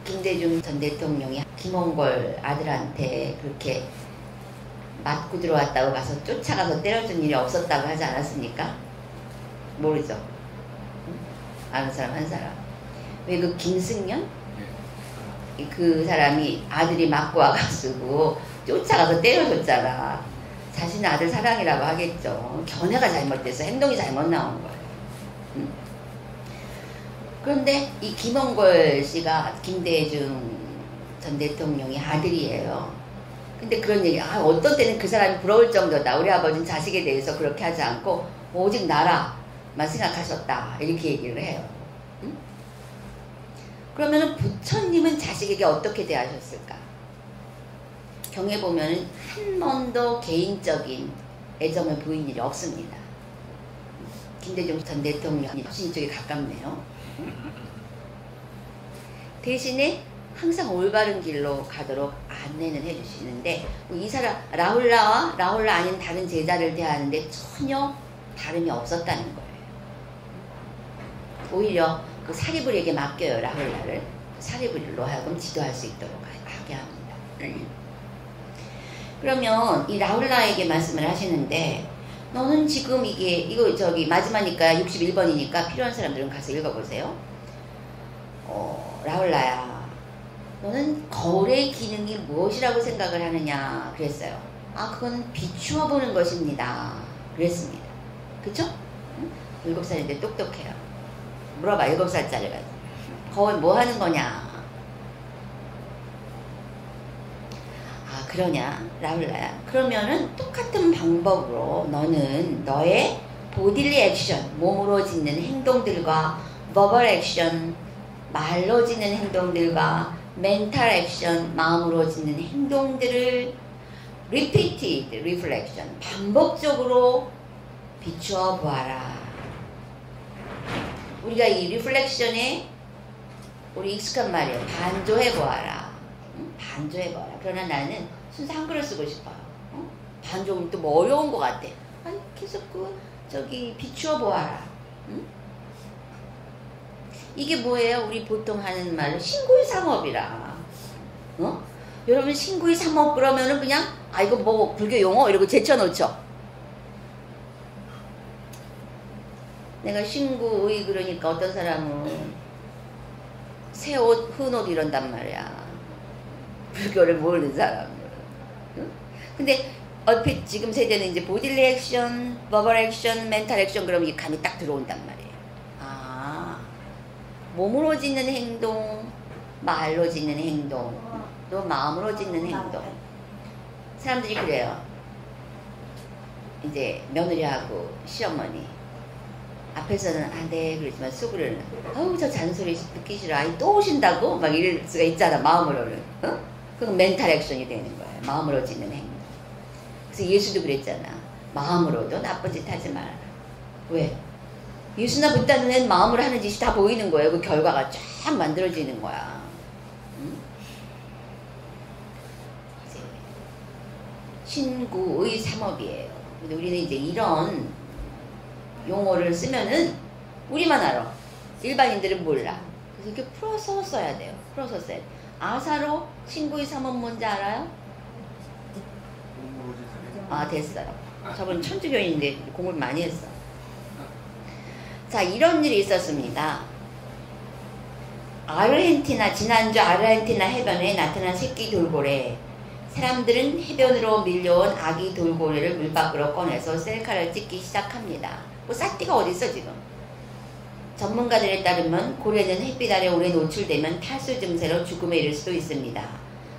A: 김대중 전 대통령이 김원걸 아들한테 그렇게 맞고 들어왔다고 가서 쫓아가서 때려준 일이 없었다고 하지 않았습니까? 모르죠. 아는 사람 한 사람. 왜 그 김승년? 그 사람이 아들이 맞고 와가지고 쫓아가서 때려줬잖아. 자신의 아들 사랑이라고 하겠죠. 견해가 잘못돼서 행동이 잘못 나온 거예요. 그런데 이 김원걸 씨가 김대중 전 대통령의 아들이에요. 근데 그런 얘기, 어떤 때는 그 사람이 부러울 정도다. 우리 아버지는 자식에 대해서 그렇게 하지 않고 오직 나라만 생각하셨다. 이렇게 얘기를 해요. 응? 그러면 부처님은 자식에게 어떻게 대하셨을까? 경에 보면 한 번도 개인적인 애정을 보인 일이 없습니다. 김대중 전 대통령이 신 쪽에 가깝네요. 대신에 항상 올바른 길로 가도록 안내는 해주시는데 이 사람 라훌라 아닌 다른 제자를 대하는데 전혀 다름이 없었다는 거예요. 오히려 그 사리불에게 맡겨요. 라훌라를 사리불로 하여금 지도할 수 있도록 하게 합니다. 그러면 이 라훌라에게 말씀을 하시는데 너는 지금 이거 저기 마지막이니까 61번이니까 필요한 사람들은 가서 읽어보세요. 라훌라야, 너는 거울의 기능이 무엇이라고 생각을 하느냐 그랬어요. 그건 비추어 보는 것입니다. 그랬습니다. 그쵸? 응? 7살인데 똑똑해요. 물어봐. 7살짜리가 거울 뭐 하는 거냐. 그러냐 라훌라야. 그러면은 똑같은 방법으로 너는 너의 보딜리 액션, 몸으로 짓는 행동들과 버벌 액션, 말로 짓는 행동들과 멘탈 액션, 마음으로 짓는 행동들을 repeated reflection, 반복적으로 비추어 보아라. 우리가 이 리플렉션에 우리 익숙한 말이에요. 반조해 보아라. 반조해 보아라. 그러나 나는 순수 한글을 쓰고 싶어요. 반조는 또 뭐 어려운 것 같아. 계속 비추어 보아라. 이게 뭐예요? 우리 보통 하는 말로 신구의 삼업이라. 여러분 신구의 삼업 그러면은 그냥 이거 뭐 불교 용어 이러고 제쳐놓죠. 내가 신구의 그러니까 어떤 사람은 새 옷, 흰 옷 이런단 말이야. 불교를 모르는 사람들은. 근데 얼핏 지금 세대는 이제 보딜리 액션, 버벌 액션, 멘탈 액션 그러면 이게 감이 딱 들어온단 말이에요. 몸으로 짓는 행동, 말로 짓는 행동, 또 마음으로 짓는 행동. 사람들이 그래요. 이제 며느리하고 시어머니 앞에서는 네 그러지만 속으로는 저 잔소리 듣기 싫어. 또 오신다고? 막 이럴 수가 있잖아. 마음으로는. 그건 멘탈 액션이 되는 거예요. 마음으로 짓는 행동. 그래서 예수도 그랬잖아. 마음으로도 나쁜 짓 하지 말아라. 왜? 예수나 붓다 눈엔 마음으로 하는 짓이 다 보이는 거예요. 그 결과가 쫙 만들어지는 거야. 신구의 삼업이에요. 근데 우리는 이제 이런 용어를 쓰면은 우리만 알아. 일반인들은 몰라. 그래서 이렇게 풀어서 써야 돼요. 풀어서 써야 돼. 아사로 신구의 삼업 뭔지 알아요? 됐어요. 저번 천주교인인데 공부를 많이 했어. 자, 이런 일이 있었습니다. 지난주 아르헨티나 해변에 나타난 새끼 돌고래. 사람들은 해변으로 밀려온 아기 돌고래를 물 밖으로 꺼내서 셀카를 찍기 시작합니다. 쌀띠가 어딨어 지금. 전문가들에 따르면 고래는 햇빛 아래 오래 노출되면 탈수 증세로 죽음에 이를 수도 있습니다.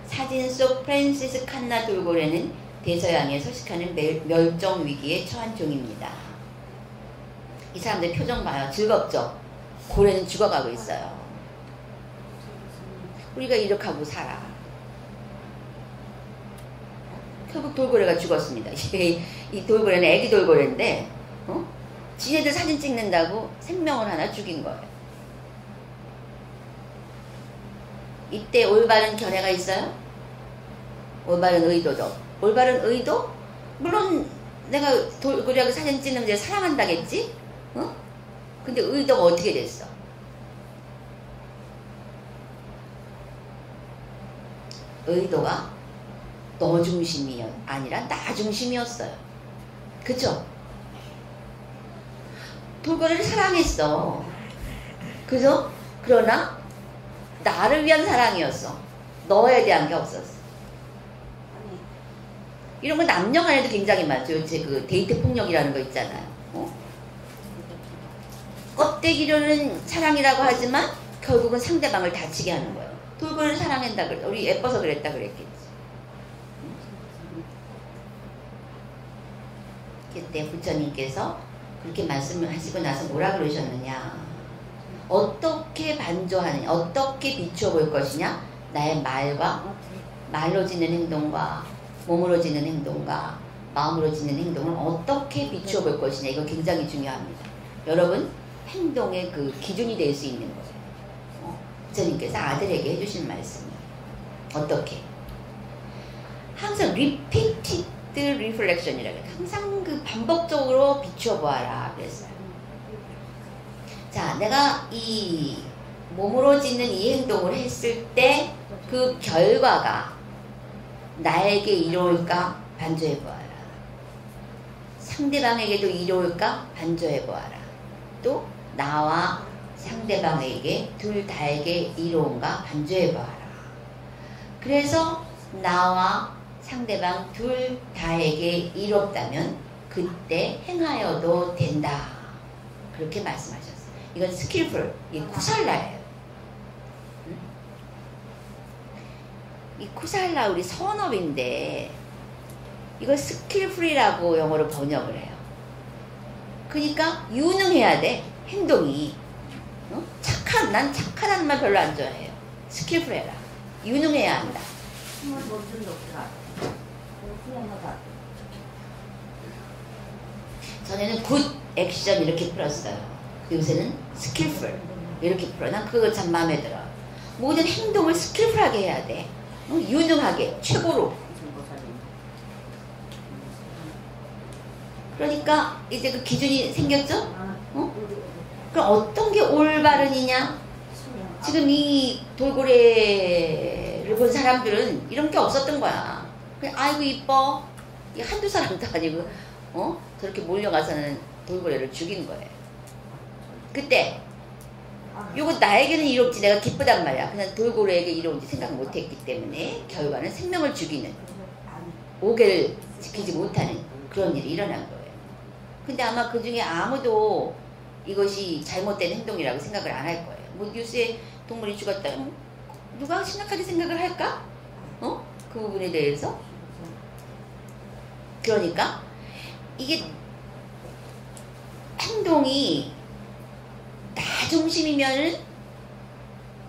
A: 사진 속 프랜시스 칸나 돌고래는 대서양에 서식하는 멸종 위기에 처한 종입니다. 이 사람들 표정 봐요. 즐겁죠? 고래는 죽어가고 있어요. 우리가 이렇게 하고 살아. 결국 돌고래가 죽었습니다. 이 돌고래는 애기 돌고래인데 지네들 사진 찍는다고 생명을 하나 죽인 거예요. 이때 올바른 견해가 있어요? 올바른 의도도. 올바른 의도? 물론 내가 돌고래하고 사진 찍는데 사랑한다겠지? 어? 근데 의도가 어떻게 됐어? 의도가 너 중심이 아니라 나 중심이었어요. 그쵸? 돌고래를 사랑했어. 그죠? 그러나 나를 위한 사랑이었어. 너에 대한 게 없었어. 이런 거 남녀 간에도 굉장히 많죠. 요새 그 데이트 폭력이라는 거 있잖아요. 껍데기로는 사랑이라고 하지만 결국은 상대방을 다치게 하는 거예요. 돌고래를 사랑한다 그랬다. 우리 예뻐서 그랬다 그랬겠지. 그때 부처님께서 그렇게 말씀을 하시고 나서 뭐라 그러셨느냐. 어떻게 반조하느냐, 어떻게 비추어 볼 것이냐. 나의 말로 짓는 행동과 몸으로 짓는 행동과 마음으로 짓는 행동을 어떻게 비추어 볼 것이냐. 이거 굉장히 중요합니다. 여러분 행동의 그 기준이 될 수 있는 거예요. 부처님께서 아들에게 해주신 말씀이에요. 어떻게? 항상 repeated reflection이라고 해요. 항상 그 반복적으로 비추어 보아라 그랬어요. 자, 내가 이 몸으로 짓는 이 행동을 했을 때 그 결과가 나에게 이로울까 반조해 보아라. 상대방에게도 이로울까 반조해 보아라. 또 나와 상대방에게 둘 다에게 이로운가 반조해 보아라. 그래서 나와 상대방 둘 다에게 이롭다면 그때 행하여도 된다. 그렇게 말씀하셨어요. 이건 스킬풀, 이 쿠살라예요. 이 쿠살라 우리 선업인데 이걸 스킬풀이라고 영어로 번역을 해요. 그러니까 유능해야 돼. 행동이. 난 착한 말 별로 안 좋아해요. 스킬풀 해라. 유능해야 한다. 전에는 굿 액션 이렇게 풀었어요. 요새는 스킬풀 이렇게 풀어. 난 그거 참 마음에 들어. 모든 행동을 스킬풀하게 해야 돼. 유능하게 최고로. 그러니까 이제 그 기준이 생겼죠? 그럼 어떤 게 올바른이냐? 지금 이 돌고래를 본 사람들은 이런 게 없었던 거야. 그냥 아이고 이뻐. 이 한두 사람도 아니고 저렇게 몰려가서는 돌고래를 죽인 거예요. 그때 요거 나에게는 이롭지 내가 기쁘단 말이야. 그냥 돌고래에게 이로운지 생각 못했기 때문에 결과는 생명을 죽이는 오개를 지키지 못하는 그런 일이 일어난 거예요. 근데 아마 그 중에 아무도 이것이 잘못된 행동이라고 생각을 안 할 거예요. 뭐 뉴스에 동물이 죽었다. 누가 심각하게 생각을 할까? 그 부분에 대해서. 그러니까 이게 행동이 나 중심이면은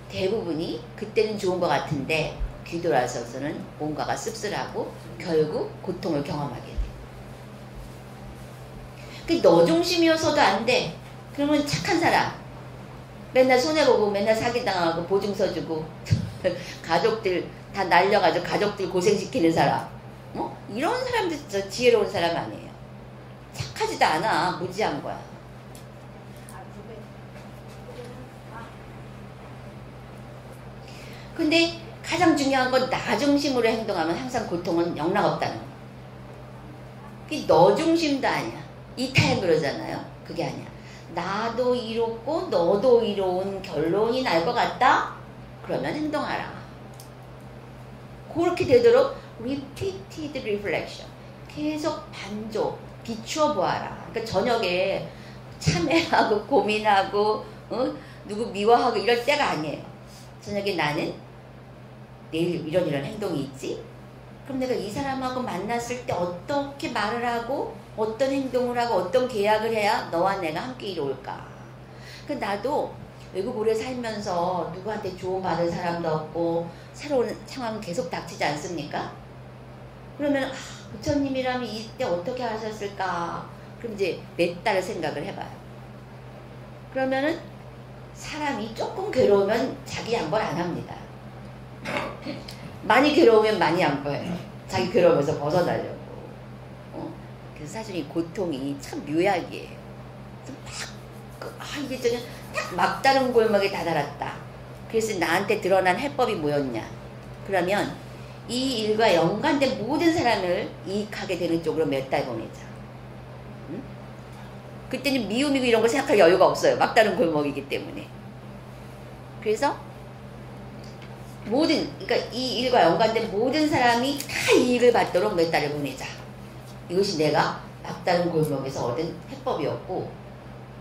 A: 대부분이 그때는 좋은 것 같은데 뒤돌아서서는 뭔가가 씁쓸하고 결국 고통을 경험하게 돼. 그 너 중심이어서도 안 돼. 그러면 착한 사람 맨날 손해보고 맨날 사기당하고 보증서 주고 가족들 다 날려가지고 가족들 고생시키는 사람 이런 사람들 진짜 지혜로운 사람 아니에요. 착하지도 않아. 무지한 거야. 근데 가장 중요한 건 나 중심으로 행동하면 항상 고통은 영락없다는 거. 그게 너 중심도 아니야. 이타임 그러잖아요. 그게 아니야. 나도 이롭고 너도 이로운 결론이 날 것 같다? 그러면 행동하라. 그렇게 되도록 repeated reflection. 계속 반조, 비추어 보아라. 그러니까 저녁에 참회하고 고민하고 누구 미워하고 이럴 때가 아니에요. 저녁에 나는 내일 이런 행동이 있지? 그럼 내가 이 사람하고 만났을 때 어떻게 말을 하고 어떤 행동을 하고 어떤 계약을 해야 너와 내가 함께 이룰까? 나도 외국 오래 살면서 누구한테 조언받은 사람도 없고 새로운 상황은 계속 닥치지 않습니까? 그러면 부처님이라면 이때 어떻게 하셨을까? 그럼 이제 몇 달을 생각을 해봐요. 그러면은 사람이 조금 괴로우면 자기 양보를 안 합니다. 많이 괴로우면 많이 양보해요. 자기 괴로움에서 벗어나려고. 그래서 사실 이 고통이 참 묘약이에요. 이게 저는 딱 막다른 골목에 다다랐다. 그래서 나한테 드러난 해법이 뭐였냐? 그러면 이 일과 연관된 모든 사람을 이익하게 되는 쪽으로 몇 달 보내자. 응? 그때는 미움이고 이런 걸 생각할 여유가 없어요. 막다른 골목이기 때문에. 그래서 그러니까 이 일과 연관된 모든 사람이 다 이익을 받도록 몇 달을 보내자. 이것이 내가 막다른 골목에서 얻은 해법이었고,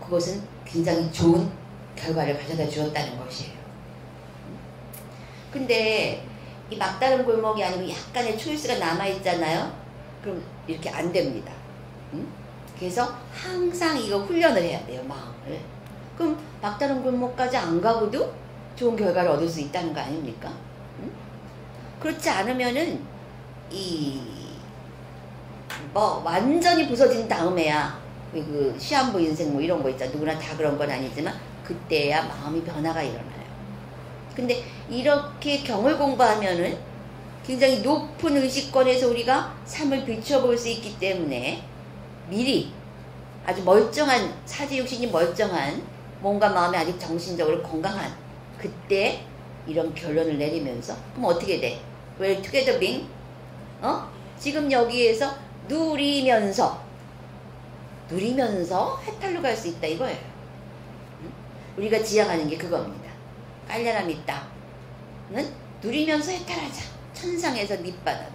A: 그것은 굉장히 좋은 결과를 가져다 주었다는 것이에요. 근데 이 막다른 골목이 아니고 약간의 초이스가 남아있잖아요. 그럼 이렇게 안 됩니다. 응? 그래서 항상 이거 훈련을 해야 돼요, 마음을. 그럼 막다른 골목까지 안 가고도 좋은 결과를 얻을 수 있다는 거 아닙니까? 응? 그렇지 않으면은 완전히 부서진 다음에야 그 시한부 인생 뭐 이런 거 있잖아. 누구나 다 그런 건 아니지만 그때야 마음이 변화가 일어나요. 근데 이렇게 경을 공부하면은 굉장히 높은 의식권에서 우리가 삶을 비춰볼 수 있기 때문에 미리 아주 멀쩡한 사지육신이 멀쩡한 몸과 마음이 아직 정신적으로 건강한 그때 이런 결론을 내리면서 그럼 어떻게 돼? Well together being 지금 여기에서 누리면서 해탈로 갈 수 있다 이거예요. 우리가 지향하는 게 그겁니다. 깔려남 있다는 누리면서 해탈하자. 천상에서 밑바닥.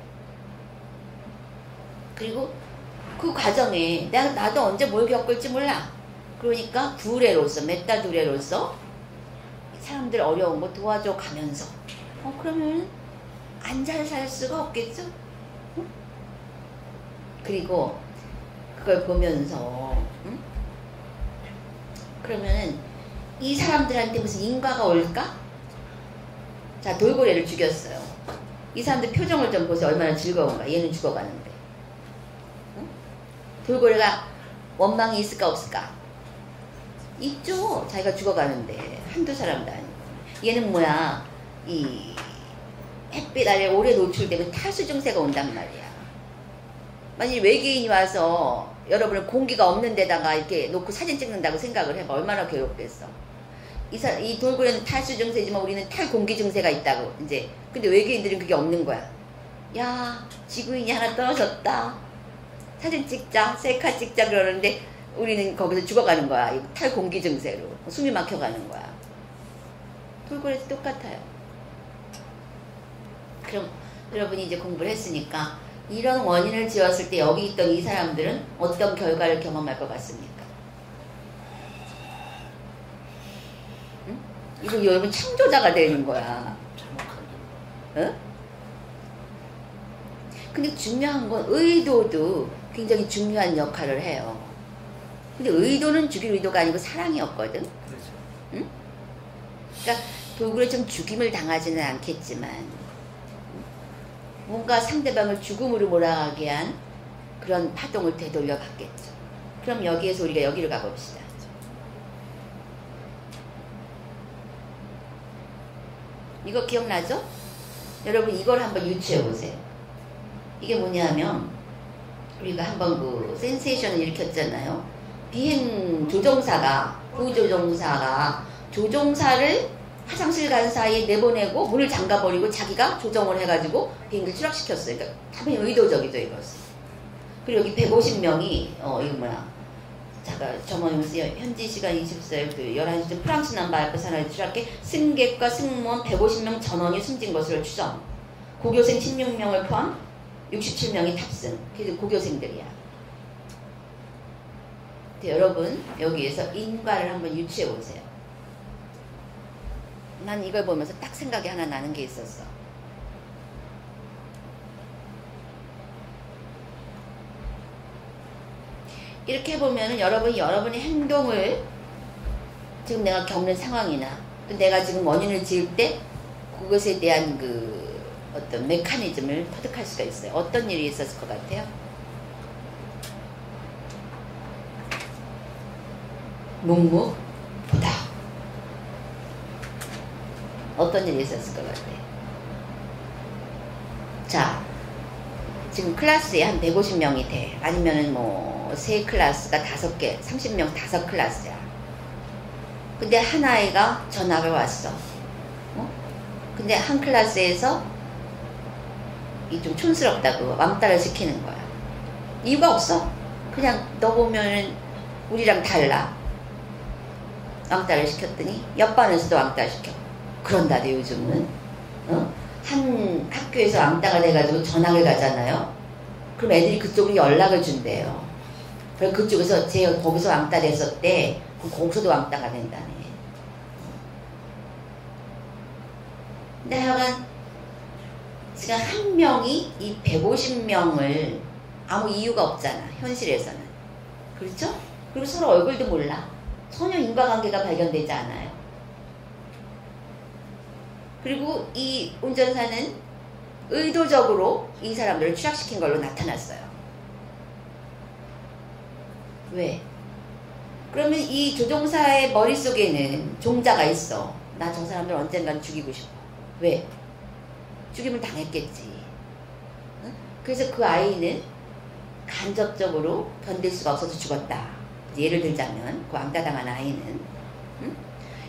A: 그리고 그 과정에 나도 언제 뭘 겪을지 몰라. 그러니까 두레로서 메타 두레로서 사람들 어려운 거 도와줘 가면서 그러면 안 잘 살 수가 없겠죠. 그리고 그걸 보면서 그러면은 이 사람들한테 무슨 인과가 올까? 자, 돌고래를 죽였어요. 이 사람들 표정을 좀 보세요. 얼마나 즐거운가. 얘는 죽어가는데. 돌고래가 원망이 있을까 없을까? 있죠. 자기가 죽어가는데 한두 사람도 아니고. 얘는 뭐야, 이 햇빛 아래 오래 노출되면 탈수 증세가 온단 말이야. 만약 외계인이 와서 여러분을 공기가 없는 데다가 이렇게 놓고 사진 찍는다고 생각을 해봐. 얼마나 괴롭겠어. 이 돌고래는 탈수 증세지만 우리는 탈공기 증세가 있다고. 이제 근데 외계인들은 그게 없는 거야. 야, 지구인이 하나 떨어졌다. 사진 찍자, 셀카 찍자 그러는데 우리는 거기서 죽어가는 거야. 탈공기 증세로 숨이 막혀가는 거야. 돌고래도 똑같아요. 그럼 여러분이 이제 공부를 했으니까 이런 원인을 지었을 때 여기 있던 이 사람들은 어떤 결과를 경험할 것 같습니까? 응? 이거 여러분 창조자가 되는 거야. 응? 근데 중요한 건 의도도 굉장히 중요한 역할을 해요. 근데 의도는 죽일 의도가 아니고 사랑이었거든.
D: 그렇죠.
A: 응? 그러니까 돌고래처럼 죽임을 당하지는 않겠지만 뭔가 상대방을 죽음으로 몰아가게 한 그런 파동을 되돌려 받겠죠. 그럼 여기에서 우리가 여기를 가봅시다. 이거 기억나죠? 여러분 이걸 한번 유추해 보세요. 이게 뭐냐면 우리가 한번 그 센세이션을 일으켰잖아요. 비행 조종사가 부조종사가 조종사를 화장실 간 사이에 내보내고 문을 잠가버리고 자기가 조정을 해가지고 비행기를 추락시켰어요. 그러니까 당연히 의도적이죠 이것은. 그리고 여기 150명이 이거 뭐야, 잠깐 저번에 현지 시간 24일 그 11시쯤 프랑스 남바 알프 산하에 추락해 승객과 승무원 150명 전원이 숨진 것으로 추정. 고교생 16명을 포함 67명이 탑승. 그래서 고교생들이야. 여러분 여기에서 인과를 한번 유추해 보세요. 난 이걸 보면서 딱 생각이 하나 나는 게 있었어. 이렇게 보면은 여러분의 행동을 지금 내가 겪는 상황이나 또 내가 지금 원인을 지을 때 그것에 대한 그 어떤 메커니즘을 터득할 수가 있어요. 어떤 일이 있었을 것 같아요? 묵묵부답. 어떤 일이 있었을 것 같아요? 자, 지금 클래스에 한 150명이 돼. 아니면은 뭐, 세 클래스가 5개, 30명 5클래스야. 근데 한 아이가 전학을 왔어. 근데 한 클래스에서 이 좀 촌스럽다고 왕따를 시키는 거야. 이유가 없어. 그냥 너 보면은 우리랑 달라. 왕따를 시켰더니 옆반에서도 왕따 시켜. 그런다대 요즘은. 한 학교에서 왕따가 돼가지고 전학을 가잖아요. 그럼 애들이 그쪽으로 연락을 준대요. 그래서 그쪽에서 거기서 왕따 됐었대. 그럼 거기서도 왕따가 된다네. 근데 하여간 지금 한 명이 이 150명을 아무 이유가 없잖아. 현실에서는. 그렇죠? 그리고 서로 얼굴도 몰라. 전혀 인과관계가 발견되지 않아요. 그리고 이 운전사는 의도적으로 이 사람들을 추락시킨 걸로 나타났어요. 왜? 그러면 이 조종사의 머릿속에는 종자가 있어. 나 저 사람들 언젠간 죽이고 싶어. 왜? 죽임을 당했겠지. 응? 그래서 그 아이는 간접적으로 견딜 수가 없어서 죽었다. 예를 들자면 그 왕따당한 아이는 응?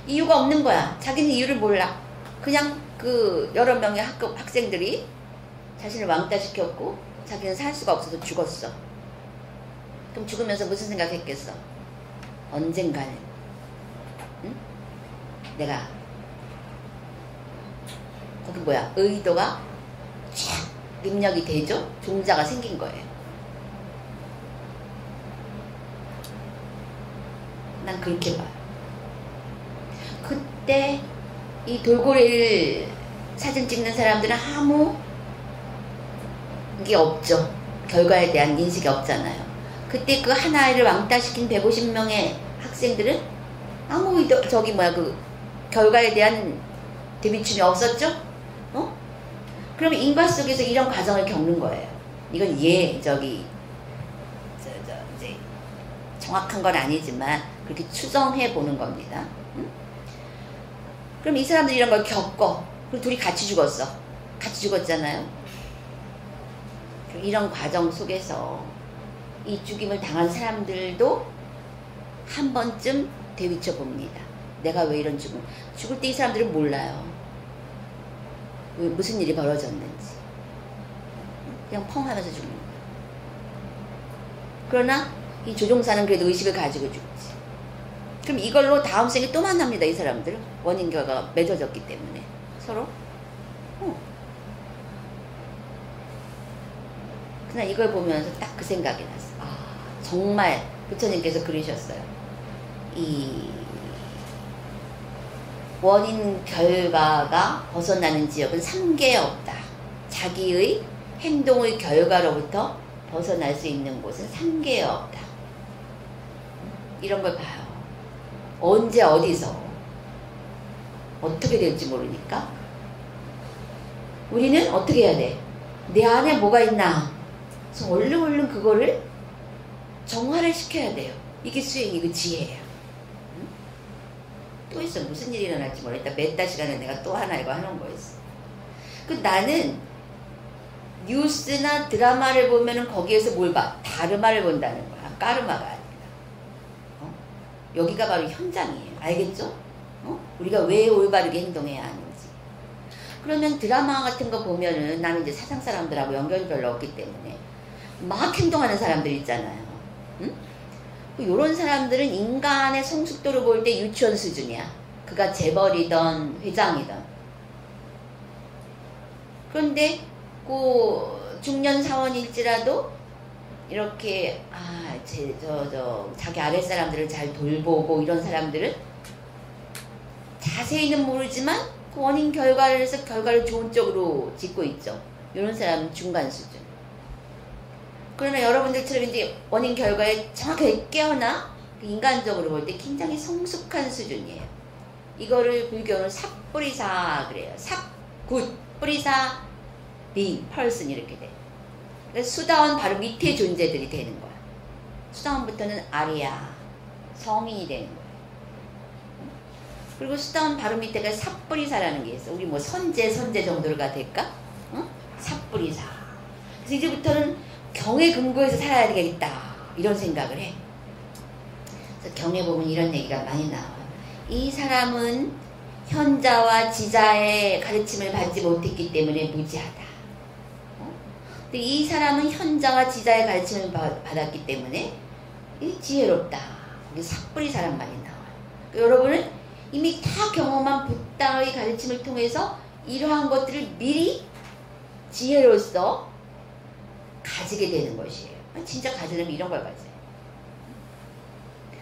A: 이유가 없는 거야. 자기는 이유를 몰라. 그냥 그 여러 명의 학생들이 자신을 왕따시켰고 자기는 살 수가 없어서 죽었어. 그럼 죽으면서 무슨 생각했겠어? 언젠가는 응? 내가 거기 뭐야? 의도가 쫙 입력이 되죠? 종자가 생긴 거예요. 난 그렇게 봐요. 그때 이 돌고래를 사진 찍는 사람들은 아무 게 없죠. 결과에 대한 인식이 없잖아요. 그때 그 하나를 왕따시킨 150명의 학생들은 아무 그 결과에 대한 대비춤이 없었죠? 그러면 인과 속에서 이런 과정을 겪는 거예요. 이건 이제 정확한 건 아니지만 그렇게 추정해 보는 겁니다. 응? 그럼 이 사람들이 이런 걸 겪어. 그리고 둘이 같이 죽었어. 같이 죽었잖아요. 이런 과정 속에서 이 죽임을 당한 사람들도 한 번쯤 되위쳐 봅니다. 내가 왜 이런 죽을 때 이 사람들은 몰라요. 무슨 일이 벌어졌는지. 그냥 펑 하면서 죽는 거예요. 그러나 이 조종사는 그래도 의식을 가지고 죽지. 그럼 이걸로 다음 생에 또 만납니다. 이 사람들. 원인 결과가 맺어졌기 때문에 서로. 그냥 이걸 보면서 딱 그 생각이 났어. 아, 정말 부처님께서 그러셨어요. 이 원인 결과가 벗어나는 지역은 3개에 없다. 자기의 행동의 결과로부터 벗어날 수 있는 곳은 3개에 없다. 이런 걸 봐요. 언제 어디서 어떻게 될지 모르니까 우리는 어떻게 해야 돼? 내 안에 뭐가 있나? 그래서 얼른 그거를 정화를 시켜야 돼요. 이게 수행이고 지혜예요. 또 있어. 무슨 일이 일어날지 모르겠다. 몇 달 시간에 내가 또 하나 이거 하는 거였어. 나는 뉴스나 드라마를 보면은 거기에서 뭘 봐? 다르마를 본다는 거야. 까르마가 아니라. 여기가 바로 현장이에요. 알겠죠? 우리가 왜 올바르게 행동해야 하는지. 그러면 드라마 같은 거 보면은 나는 이제 사상 사람들하고 연결이 별로 없기 때문에 막 행동하는 사람들 있잖아요. 응? 이런 사람들은 인간의 성숙도를 볼 때 유치원 수준이야. 그가 재벌이던 회장이던. 그런데 그 중년 사원일지라도 이렇게 자기 아랫사람들을 잘 돌보고 이런 사람들은 자세히는 모르지만 그 원인 결과를 해서 결과를 좋은 쪽으로 짓고 있죠. 이런 사람은 중간 수준. 그러나 여러분들처럼 이제 원인 결과에 정확하게 깨어나 인간적으로 볼 때 굉장히 성숙한 수준이에요. 이거를 불교는 삽뿌리사 그래요. 삽굿 뿌리사 비 펄슨 이렇게 돼. 그래서 수다원 바로 밑에 존재들이 되는 거야. 수다원부터는 아리야 성인이 되는 거야. 그리고 수다원 바로 밑에가 삽뿌리사라는 게 있어. 우리 뭐 선제 정도가 될까? 응? 삽뿌리사. 그래서 이제부터는 경에 근거해서 살아야 되겠다 이런 생각을 해. 그래서 경에 보면 이런 얘기가 많이 나와요. 이 사람은 현자와 지자의 가르침을 받지 못했기 때문에 무지하다. 근데 이 사람은 현자와 지자의 가르침을 받았기 때문에 이 지혜롭다. 이게 삭불이 사람 말이 나와요. 그러니까 여러분은 이미 다 경험한 부다의 가르침을 통해서 이러한 것들을 미리 지혜로서 가지게 되는 것이에요. 진짜 가지려면 이런 걸 가져요.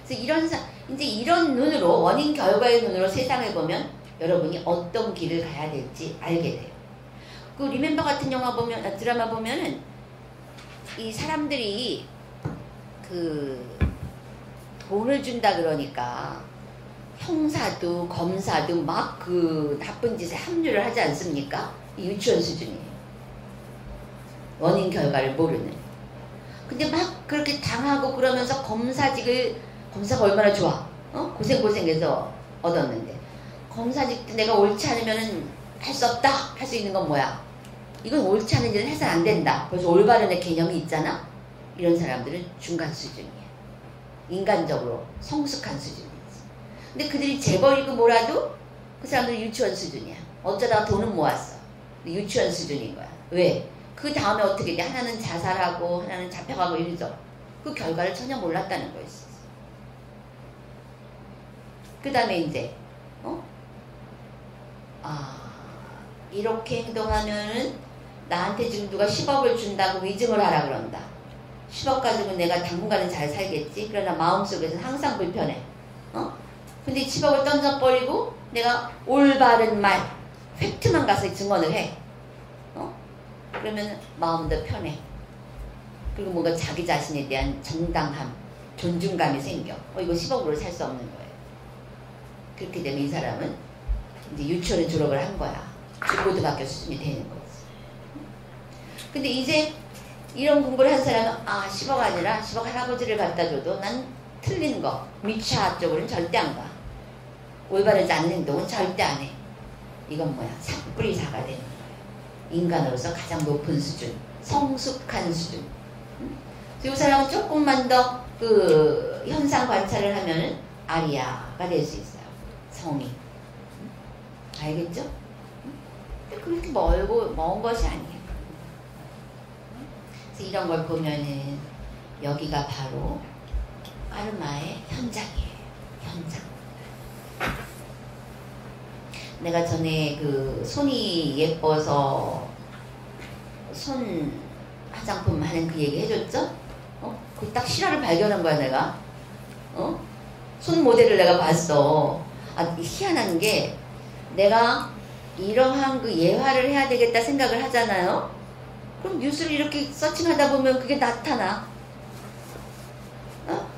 A: 그래서 이제 이런 눈으로, 원인 결과의 눈으로 세상을 보면 여러분이 어떤 길을 가야 될지 알게 돼요. 그 리멤버 같은 드라마 보면은 이 사람들이 그 돈을 준다 그러니까 형사도 검사도 막 그 나쁜 짓에 합류를 하지 않습니까? 유치원 수준이에요. 원인 결과를 모르는. 근데 막 그렇게 당하고 그러면서 검사가 얼마나 좋아. 고생해서 얻었는데. 검사직도 내가 옳지 않으면 할 수 없다. 할 수 있는 건 뭐야? 이건 옳지 않은 일은 해서는 안 된다. 그래서 올바른의 개념이 있잖아. 이런 사람들은 중간 수준이야. 인간적으로 성숙한 수준이지. 근데 그들이 재벌이고 뭐라도 그 사람들은 유치원 수준이야. 어쩌다가 돈은 모았어. 유치원 수준인 거야. 왜? 그 다음에 어떻게 돼? 하나는 자살하고 하나는 잡혀가고 이러죠. 그 결과를 전혀 몰랐다는 거였어. 그 다음에 이제 이렇게 행동하면은 나한테 지금 누가 10억을 준다고 위증을 하라 그런다. 10억 가지고 내가 당분간은 잘 살겠지. 그러나 마음속에서는 항상 불편해. 근데 10억을 던져버리고 내가 올바른 말, 팩트만 가서 증언을 해. 그러면 마음도 편해. 그리고 뭔가 자기 자신에 대한 정당함, 존중감이 생겨. 이거 10억으로 살 수 없는 거예요. 그렇게 되면 이 사람은 이제 유치원에 졸업을 한 거야. 중고등학교 수준이 되는 거지. 근데 이제 이런 공부를 한 사람은 10억 아니라 10억 할아버지를 갖다 줘도 난 틀린 거, 미차 쪽으로는 절대 안 가. 올바르지 않은 행동은 절대 안 해. 이건 뭐야? 삭불이사가 되는 거야. 인간으로서 가장 높은 수준, 성숙한 수준. 이 사람은 조금만 더 그 현상 관찰을 하면은 아리아가 될 수 있어요. 성이. 알겠죠? 근데 그렇게 먼 것이 아니에요. 그래서 이런 걸 보면은 여기가 바로 까르마의 현장이에요. 현장. 내가 전에 그 손이 예뻐서 손 화장품 하는 그 얘기 해줬죠? 그 딱 실화를 발견한 거야, 내가. 손 모델을 내가 봤어. 희한한 게 내가 이러한 그 예화를 해야 되겠다 생각을 하잖아요. 그럼 뉴스를 이렇게 서칭하다 보면 그게 나타나.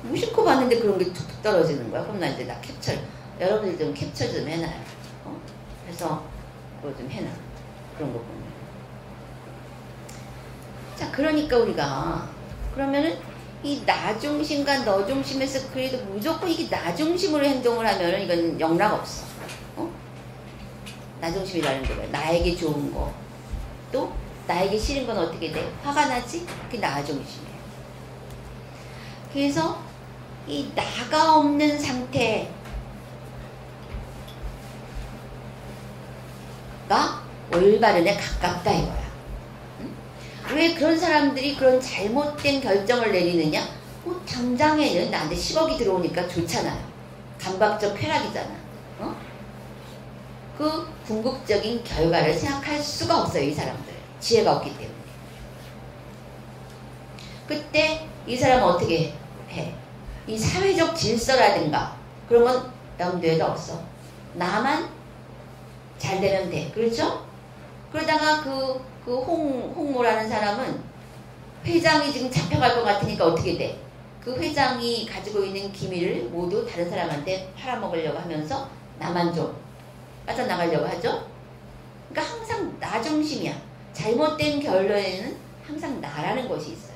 A: 무심코 봤는데 그런 게 툭툭 떨어지는 거야. 그럼 나 이제 여러분들 좀 캡처 좀 해놔요. 그래서 그거 좀 해놔. 그런 거 보면. 자, 그러니까 우리가 그러면은 이 나 중심과 너 중심에서 그래도 무조건 이게 나 중심으로 행동을 하면은 이건 영락 없어. 나 중심이라는 게 뭐야? 나에게 좋은 거. 또 나에게 싫은 건 어떻게 돼? 화가 나지? 그게 나 중심이에요. 그래서 이 나가 없는 상태가 올바른에 가깝다 이거야. 왜 그런 사람들이 그런 잘못된 결정을 내리느냐? 당장에는 나한테 10억이 들어오니까 좋잖아요. 감각적 쾌락이잖아. 그 궁극적인 결과를 생각할 수가 없어요. 이 사람들. 지혜가 없기 때문에. 그때 이 사람은 어떻게 해? 이 사회적 질서라든가 그런 건 염두에도 없어. 나만 잘 되면 돼. 그렇죠? 그러다가 홍모라는 사람은 회장이 지금 잡혀갈 것 같으니까 어떻게 돼? 그 회장이 가지고 있는 기밀을 모두 다른 사람한테 팔아먹으려고 하면서 나만 좀 빠져나가려고 하죠? 그러니까 항상 나 중심이야. 잘못된 결론에는 항상 나라는 것이 있어요.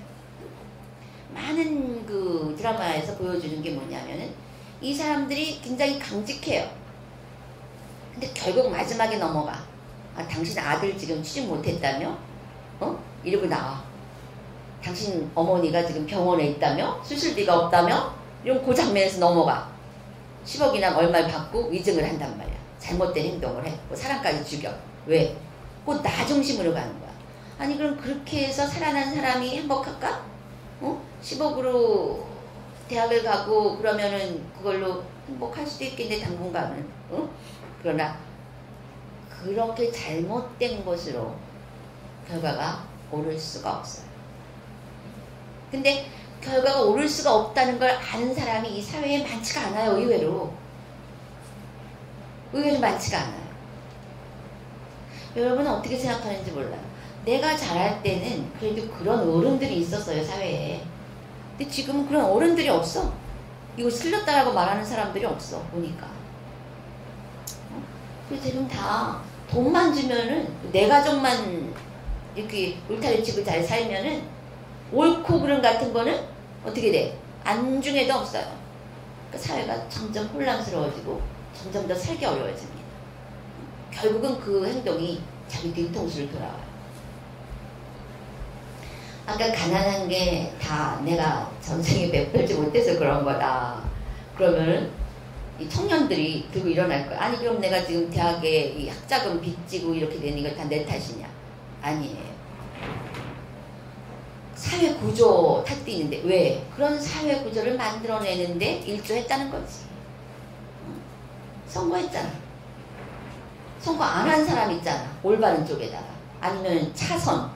A: 많은 그 드라마에서 보여주는 게 뭐냐면은 이 사람들이 굉장히 강직해요. 근데 결국 마지막에 넘어가. 당신 아들 지금 취직 못했다며? 이러고 나와. 당신 어머니가 지금 병원에 있다며? 수술비가 없다며? 이런 그 장면에서 넘어가. 10억이나 얼마를 받고 위증을 한단 말이야. 잘못된 행동을 해. 사람까지 죽여. 왜? 그 나 중심으로 가는 거야. 아니 그럼 그렇게 해서 살아난 사람이 행복할까? 10억으로 대학을 가고 그러면은 그걸로 행복할 수도 있겠네 당분간은. 그러나 그렇게 잘못된 것으로 결과가 오를 수가 없어요. 근데 결과가 오를 수가 없다는 걸 아는 사람이 이 사회에 많지가 않아요. 의외로 많지가 않아요. 여러분은 어떻게 생각하는지 몰라요. 내가 자랄 때는 그래도 그런 어른들이 있었어요, 사회에. 근데 지금은 그런 어른들이 없어. 이거 틀렸다라고 말하는 사람들이 없어, 보니까. 그리고 지금 다 돈만 주면은, 내 가족만 이렇게 울타리치고 잘 살면은, 옳고 그름 같은 거는 어떻게 돼? 안중에도 없어요. 그러니까 사회가 점점 혼란스러워지고, 점점 더 살기 어려워집니다. 결국은 그 행동이 자기 뒤통수를 돌아와요. 아까 가난한 게 다 내가 전생에 베풀지 못해서 그런 거다. 그러면은 이 청년들이 들고 일어날 거야. 아니 그럼 내가 지금 대학에 이 학자금 빚지고 이렇게 되는 거 다 내 탓이냐? 아니에요. 사회 구조 탓도 있는데 왜? 그런 사회 구조를 만들어내는데 일조했다는 거지. 선거했잖아. 선거 안 한 사람 있잖아. 올바른 쪽에다가. 아니면 차선,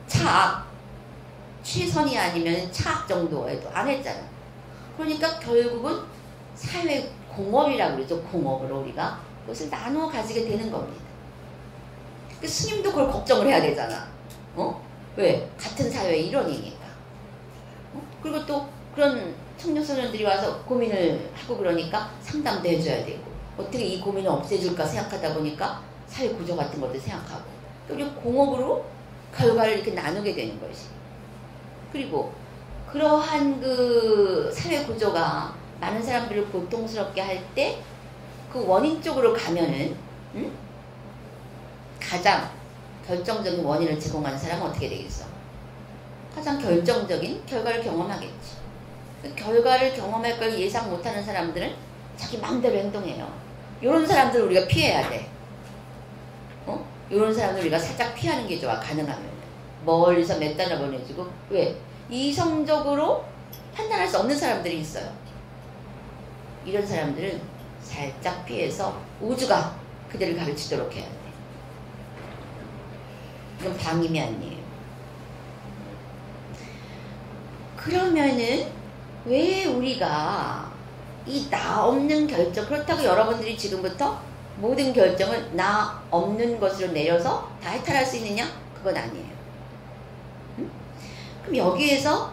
A: 차악, 최선이 아니면 차악 정도에도 안 했잖아. 그러니까 결국은 사회 공업이라고 그러죠. 공업으로 우리가 그것을 나누어 가지게 되는 겁니다. 그 스님도 그걸 걱정을 해야 되잖아. 왜? 같은 사회의 일원이니까. 그리고 또 그런 청년 소년들이 와서 고민을 하고 그러니까 상담도 해줘야 되고 어떻게 이 고민을 없애줄까 생각하다 보니까 사회 구조 같은 것도 생각하고 그리고 공업으로 결과를 이렇게 나누게 되는 것이. 그리고 그러한 그 사회 구조가 많은 사람들을 고통스럽게 할 때 그 원인 쪽으로 가면은 가장 결정적인 원인을 제공하는 사람은 어떻게 되겠어? 가장 결정적인 결과를 경험하겠지. 그 결과를 경험할 걸 예상 못하는 사람들은 자기 마음대로 행동해요. 이런 사람들 우리가 피해야 돼. 이런 사람들 우리가 살짝 피하는 게 좋아. 가능하면. 멀리서 몇 달을 보내주고 왜? 이성적으로 판단할 수 없는 사람들이 있어요. 이런 사람들은 살짝 피해서 우주가 그들을 가르치도록 해야 돼. 이건 방임이 아니에요. 그러면은 왜 우리가 이 나 없는 결정, 그렇다고 여러분들이 지금부터 모든 결정을 나 없는 것으로 내려서 다 해탈할 수 있느냐? 그건 아니에요. 그럼 여기에서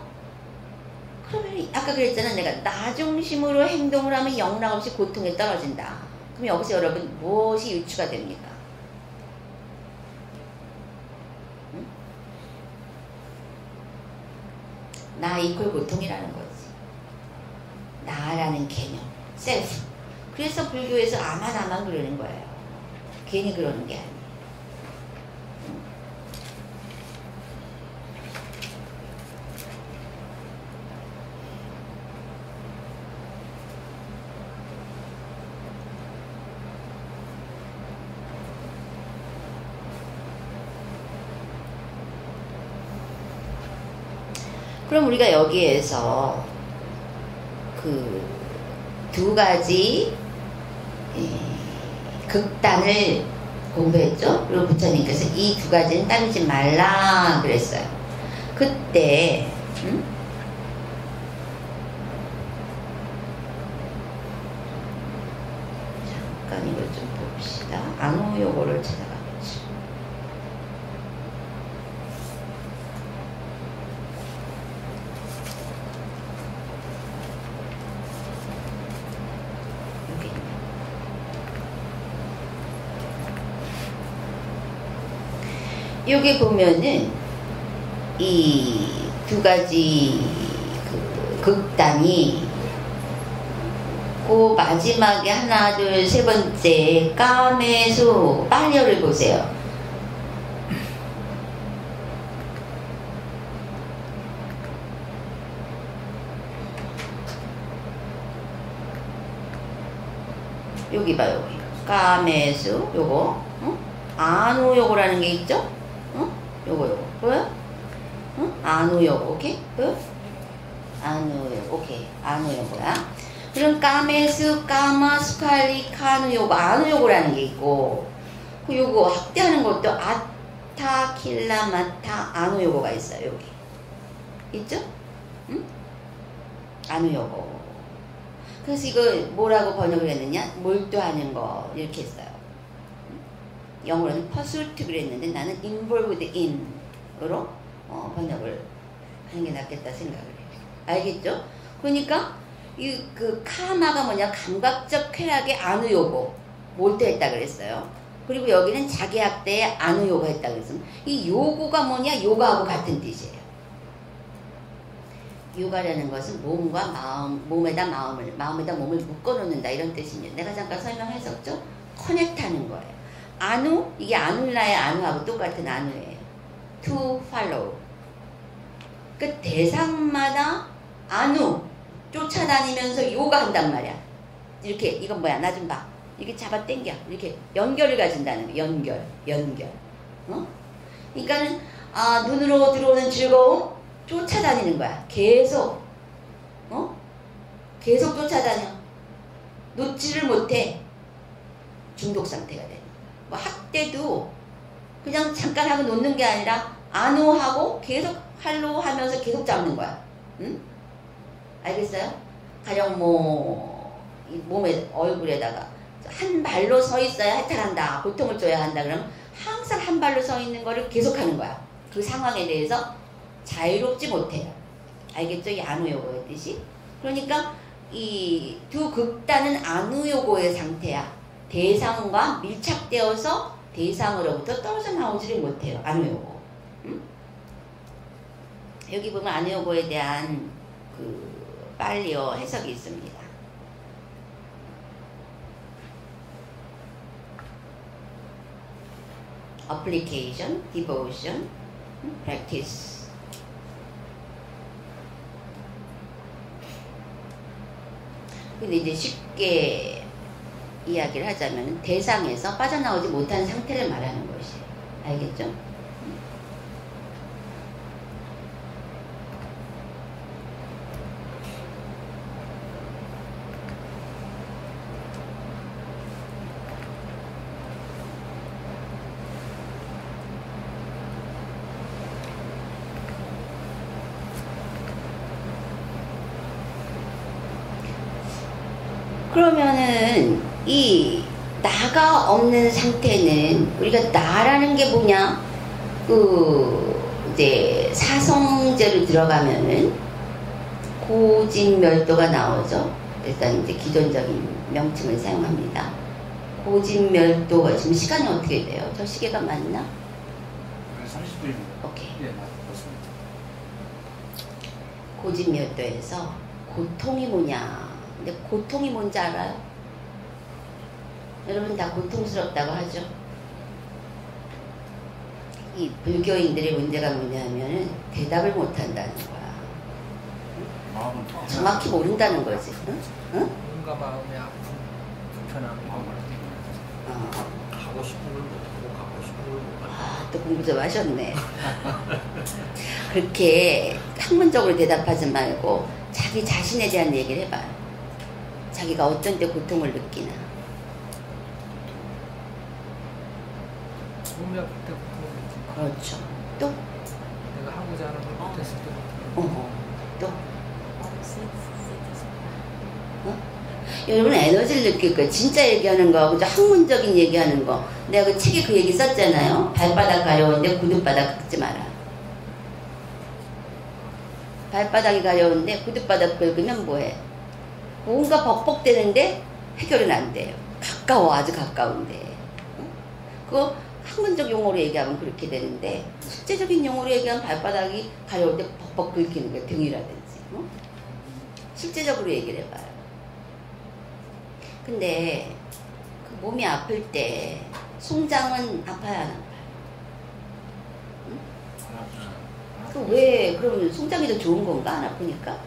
A: 그러면 아까 그랬잖아. 내가 나 중심으로 행동을 하면 영락없이 고통에 떨어진다. 그럼 여기서 여러분 무엇이 유추가 됩니까? 나 이퀄 고통이라는 거지. 나라는 개념, 셀프. 그래서 불교에서 아만 그러는 거예요. 괜히 그러는 게 아니에요. 그럼 우리가 여기에서 그 두 가지 극단을 공부했죠. 그리고 부처님께서 이 두 가지는 따르지 말라 그랬어요. 그때 잠깐 이걸 좀 봅시다. 안호요거를 찾아가겠죠. 여기 보면은 이 두 가지 그 극단이 그 마지막에 하나 둘 세 번째 까매수 빠녀를 보세요. 여기 봐 여기 까매수 요거 안호 요거라는 게 있죠? 요거 보여? 응? 아누 요거 오케이? 보여? 아누 요거 오케이. 아누 요거야. 그럼 까메스, 까마, 스칼리, 카누 요거 아누 요거라는 게 있고 그 요거 확대하는 것도 아타, 킬라, 마타, 아누 요거가 있어요. 여기 있죠? 응? 아누 요거. 그래서 이거 뭐라고 번역을 했느냐? 몰두하는 거 이렇게 했어요. 영어로는 pursuit 그랬는데 나는 involved in으로 번역을 하는 게 낫겠다 생각을 해요. 알겠죠? 그러니까 이 그 카마가 뭐냐? 감각적 쾌락의 안우요고 몰두했다 그랬어요. 그리고 여기는 자기 학대의 안우요고 했다 그랬어요. 이 요고가 뭐냐? 요가하고 같은 뜻이에요. 요가라는 것은 몸과 마음, 몸에다 몸을 묶어놓는다 이런 뜻입니다. 내가 잠깐 설명했었죠? 커넥트하는 거예요. 아누, 이게 아눌라의 아누하고 똑같은 아누예요. To follow. 그 대상마다 아누 쫓아다니면서 요가한단 말이야. 이렇게 이건 뭐야? 나 좀 봐. 이렇게 잡아 당겨. 이렇게 연결을 가진다는 거. 연결. 그러니까는 눈으로 들어오는 즐거움 쫓아다니는 거야. 계속 계속 쫓아다녀. 놓지를 못해. 중독 상태가 돼. 뭐 학대도 그냥 잠깐 하고 놓는 게 아니라 안호하고 계속 할로 하면서 계속 잡는 거야. 응? 알겠어요? 가령 이 몸에 얼굴에다가 한 발로 서 있어야 해탈한다. 고통을 줘야 한다. 그러면 항상 한 발로 서 있는 거를 계속 하는 거야. 그 상황에 대해서 자유롭지 못해요. 알겠죠? 이 안우요고의 뜻이. 그러니까 이 두 극단은 안우요고의 상태야. 대상과 밀착되어서 대상으로부터 떨어져 나오지를 못해요. 안우요고. 응? 여기 보면 안우요고에 대한 그 빨리어 해석이 있습니다. application, devotion, practice. 근데 이제 쉽게 이야기를 하자면 대상에서 빠져나오지 못하는 상태를 말하는 것이에요. 알겠죠? 그러면은 이 나가 없는 상태는 우리가 나라는 게 뭐냐? 이제 사성제로 들어가면은 고진멸도가 나오죠. 일단 이제 기존적인 명칭을 사용합니다. 고진멸도가 지금 시간이 어떻게 돼요? 저 시계가 맞나?
C: 30분입니다.
A: 오케이.
C: 예, 맞습니다.
A: 고진멸도에서 고통이 뭐냐? 근데 고통이 뭔지 알아요? 여러분 다 고통스럽다고 하죠? 이 불교인들의 문제가 뭐냐면 대답을 못한다는 거야.
C: 마음은
A: 정확히 모른다는 거지. 응? 응?
D: 뭔가 마음의 아픔, 불편함, 가고 싶은 걸 못하고 가고 싶은 걸 못하고.
A: 또 공부 좀 하셨네. 그렇게 학문적으로 대답하지 말고 자기 자신에 대한 얘기를 해봐요. 자기가 어떤 때 고통을 느끼나.
D: 몸이 아플 때 고통을 느끼고.
A: 그렇죠. 또?
D: 내가 하고자 하는 걸 못했을 때
A: 또? 여러분 에너지를 느낄 거예요. 진짜 얘기하는 거, 그죠? 학문적인 얘기하는 거. 내가 그 책에 그 얘기 썼잖아요. 발바닥 가려운데 구둣바닥 긁지 마라. 발바닥이 가려운데 구둣바닥 긁으면 뭐해? 뭔가 벅벅대는데 해결은 안 돼요. 가까워, 아주 가까운데. 그거 학문적 용어로 얘기하면 그렇게 되는데 실제적인 용어로 얘기하면 발바닥이 가려울 때 벅벅 긁히는 거예요. 등이라든지. 실제적으로 얘기를 해봐요. 근데 그 몸이 아플 때 송장은 아파야 안 아파요? 응? 왜 그러면 송장이 더 좋은 건가? 안 아프니까?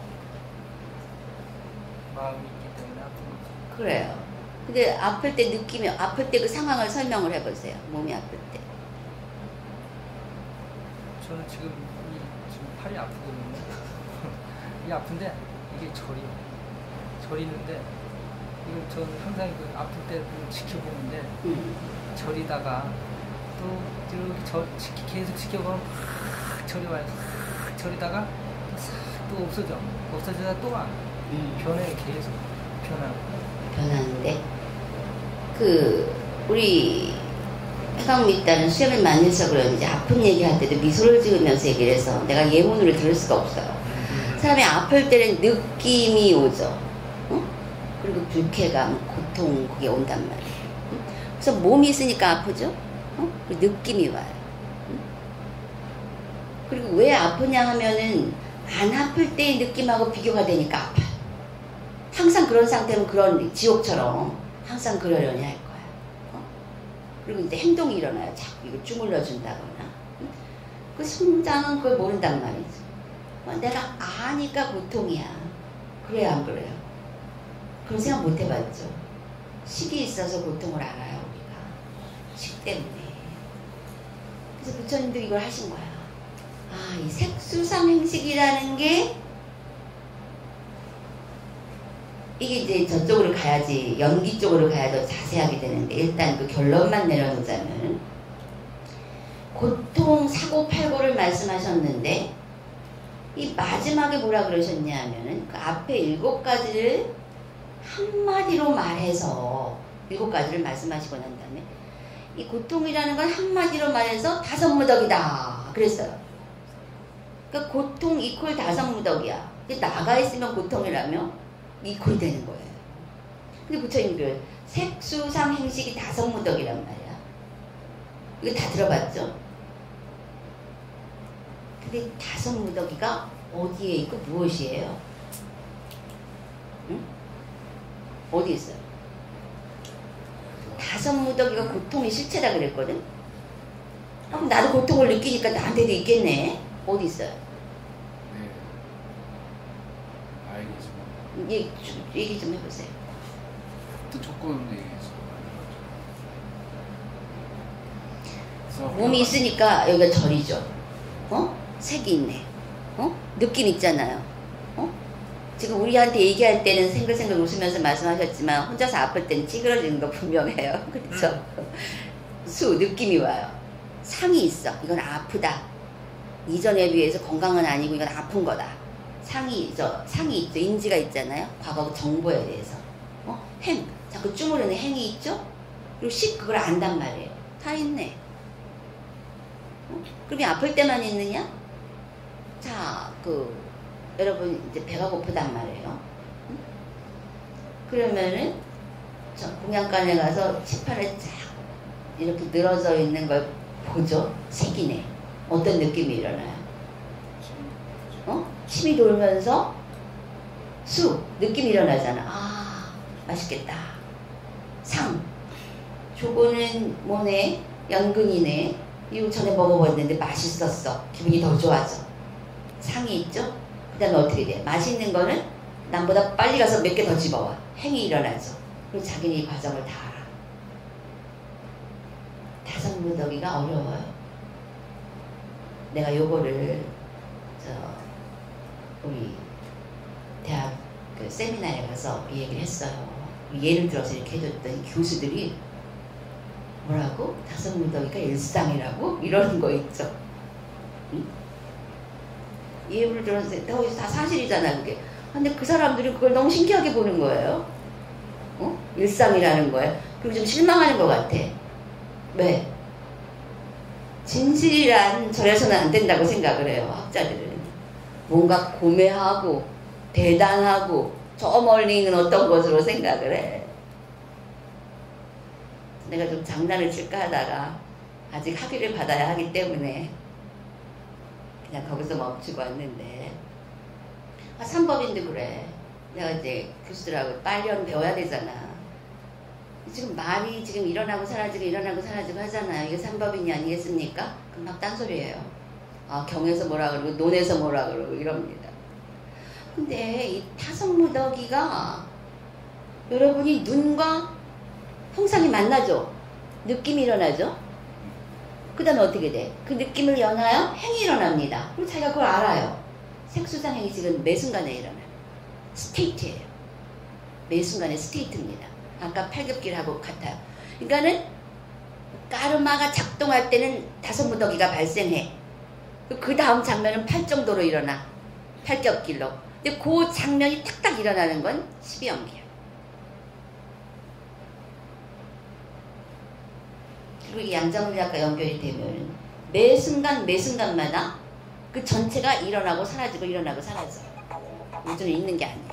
D: 마음이 있기 때문에 아픈 거죠.
A: 그래요. 근데 아플 때 느끼면 아플 때 그 상황을 설명을 해보세요. 몸이 아플 때.
D: 저는 지금 지금 팔이 아프거든요. 이게 아픈데 이게 저리는데 이걸 저는 항상 그 아플 때 지켜보는데 저리다가 또 이렇게 계속 지켜보면 팍 저리와요. 팍 저리다가 또 없어지다 또 와. 변해 계속
A: 변하는데 우리 해강미딸은 수염을 많이 해서 그런지 아픈 얘기할 때도 미소를 지으면서 얘기를 해서 내가 예문으로 들을 수가 없어요. 사람이 아플 때는 느낌이 오죠. 그리고 불쾌감, 고통 그게 온단 말이에요. 그래서 몸이 있으니까 아프죠. 느낌이 와요. 그리고 왜 아프냐 하면은 안 아플 때의 느낌하고 비교가 되니까 아파요. 항상 그런 상태면 그런 지옥처럼 항상 그러려니 할 거야. 그리고 이제 행동이 일어나요. 자꾸 이거 주물러 준다거나. 그 심장은 그걸 모른단 말이죠. 내가 아니까 고통이야. 그래요, 안 그래요? 그런 생각 못 해봤죠. 식이 있어서 고통을 알아요, 우리가. 식 때문에. 그래서 부처님도 이걸 하신 거야. 아, 이 색수상행식이라는 게 이게 이제 저쪽으로 가야지, 연기 쪽으로 가야 더 자세하게 되는데 일단 그 결론만 내려놓자면 고통, 사고, 팔고를 말씀하셨는데 이 마지막에 뭐라 그러셨냐 하면은 그 앞에 7가지를 한마디로 말해서 7가지를 말씀하시고 난 다음에 이 고통이라는 건 한마디로 말해서 5무덕이다 그랬어요. 그러니까 고통 이퀄 5무덕이야. 나가 있으면 고통이라며 이퀄 되는 거예요. 근데 부처님 그 색수상 행식이 5무덕이란 말이야. 이거 다 들어봤죠? 근데 5무덕이가 어디에 있고 무엇이에요? 응? 어디 있어요? 5무덕이가 고통의 실체라 그랬거든? 그럼 나도 고통을 느끼니까 나한테도 있겠네. 어디 있어요?
C: 네. 알겠습니다.
A: 얘기 좀 해보세요.
C: 어떤 조건 얘기해서.
A: 몸이 있으니까 여기가 절이죠. 색이 있네. 느낌 있잖아요. 지금 우리한테 얘기할 때는 생글생글 웃으면서 말씀하셨지만 혼자서 아플 때는 찌그러지는 거 분명해요. 그렇죠? 느낌이 와요. 상이 있어. 이건 아프다. 이전에 비해서 건강은 아니고 이건 아픈 거다. 상이 있죠. 인지가 있잖아요. 과거 정보에 대해서. 행. 자꾸 주무르는 행이 있죠. 그리고 그걸 안단 말이에요. 다 있네. 그럼 아플 때만 있느냐? 자, 여러분 이제 배가 고프단 말이에요. 그러면은 저 공양간에 가서 치판에 쫙 이렇게 늘어져 있는 걸 보죠. 색이네. 어떤 느낌이 일어나요? 침이 돌면서 느낌이 일어나잖아. 아, 맛있겠다. 상. 저거는 뭐네? 연근이네. 이거 전에 먹어봤는데 맛있었어. 기분이 더 좋아져. 상이 있죠? 그 다음에 어떻게 돼? 맛있는 거는 남보다 빨리 가서 몇 개 더 집어와. 행이 일어나죠. 그리고 자기는 이 과정을 다 알아. 5무덕이가 어려워요. 내가 요거를 우리 대학 세미나에 가서 이 얘기를 했어요. 예를 들어서 이렇게 해줬더니 교수들이 뭐라고? 5무덕이가 일상이라고? 이러는 거 있죠. 응? 예를 들어서 다 사실이잖아 그게. 근데 그 사람들이 그걸 너무 신기하게 보는 거예요. 일상이라는 거예요. 그리고 좀 실망하는 것 같아. 왜? 진실이란 절에서는 안 된다고 생각을 해요. 학자들은. 뭔가 고매하고 대단하고 저 멀리 있는 어떤 것으로 생각을 해. 내가 좀 장난을 칠까 하다가 아직 학위를 받아야 하기 때문에 그냥 거기서 멈추고 왔는데 삼법인도 그래. 내가 이제 교수들하고 빨리 배워야 되잖아. 지금 말이 지금 일어나고 사라지고 일어나고 사라지고 하잖아요. 이게 삼법인이 아니겠습니까? 그럼 막 딴소리예요. 경에서 뭐라 그러고 논에서 뭐라 그러고 이럽니다. 근데 이 5무덕이가 여러분이 눈과 형상이 만나죠. 느낌이 일어나죠. 그 다음에 어떻게 돼? 그 느낌을 연하여 행이 일어납니다. 그리고 자기가 그걸 알아요. 색수상행이 지금 매 순간에 일어나요. 스테이트예요. 매 순간의 스테이트입니다. 아까 팔겹길하고 같아요. 그러니까는 까르마가 작동할 때는 5무더기가 발생해. 그 다음 장면은 8정도로 일어나. 팔겹길로. 근데 그 장면이 탁탁 일어나는 건 12연기야. 그리고 이 양자물리학과 연결이 되면 매 순간마다 그 전체가 일어나고 사라지고 일어나고 사라져. 요즘은 있는 게 아니에요.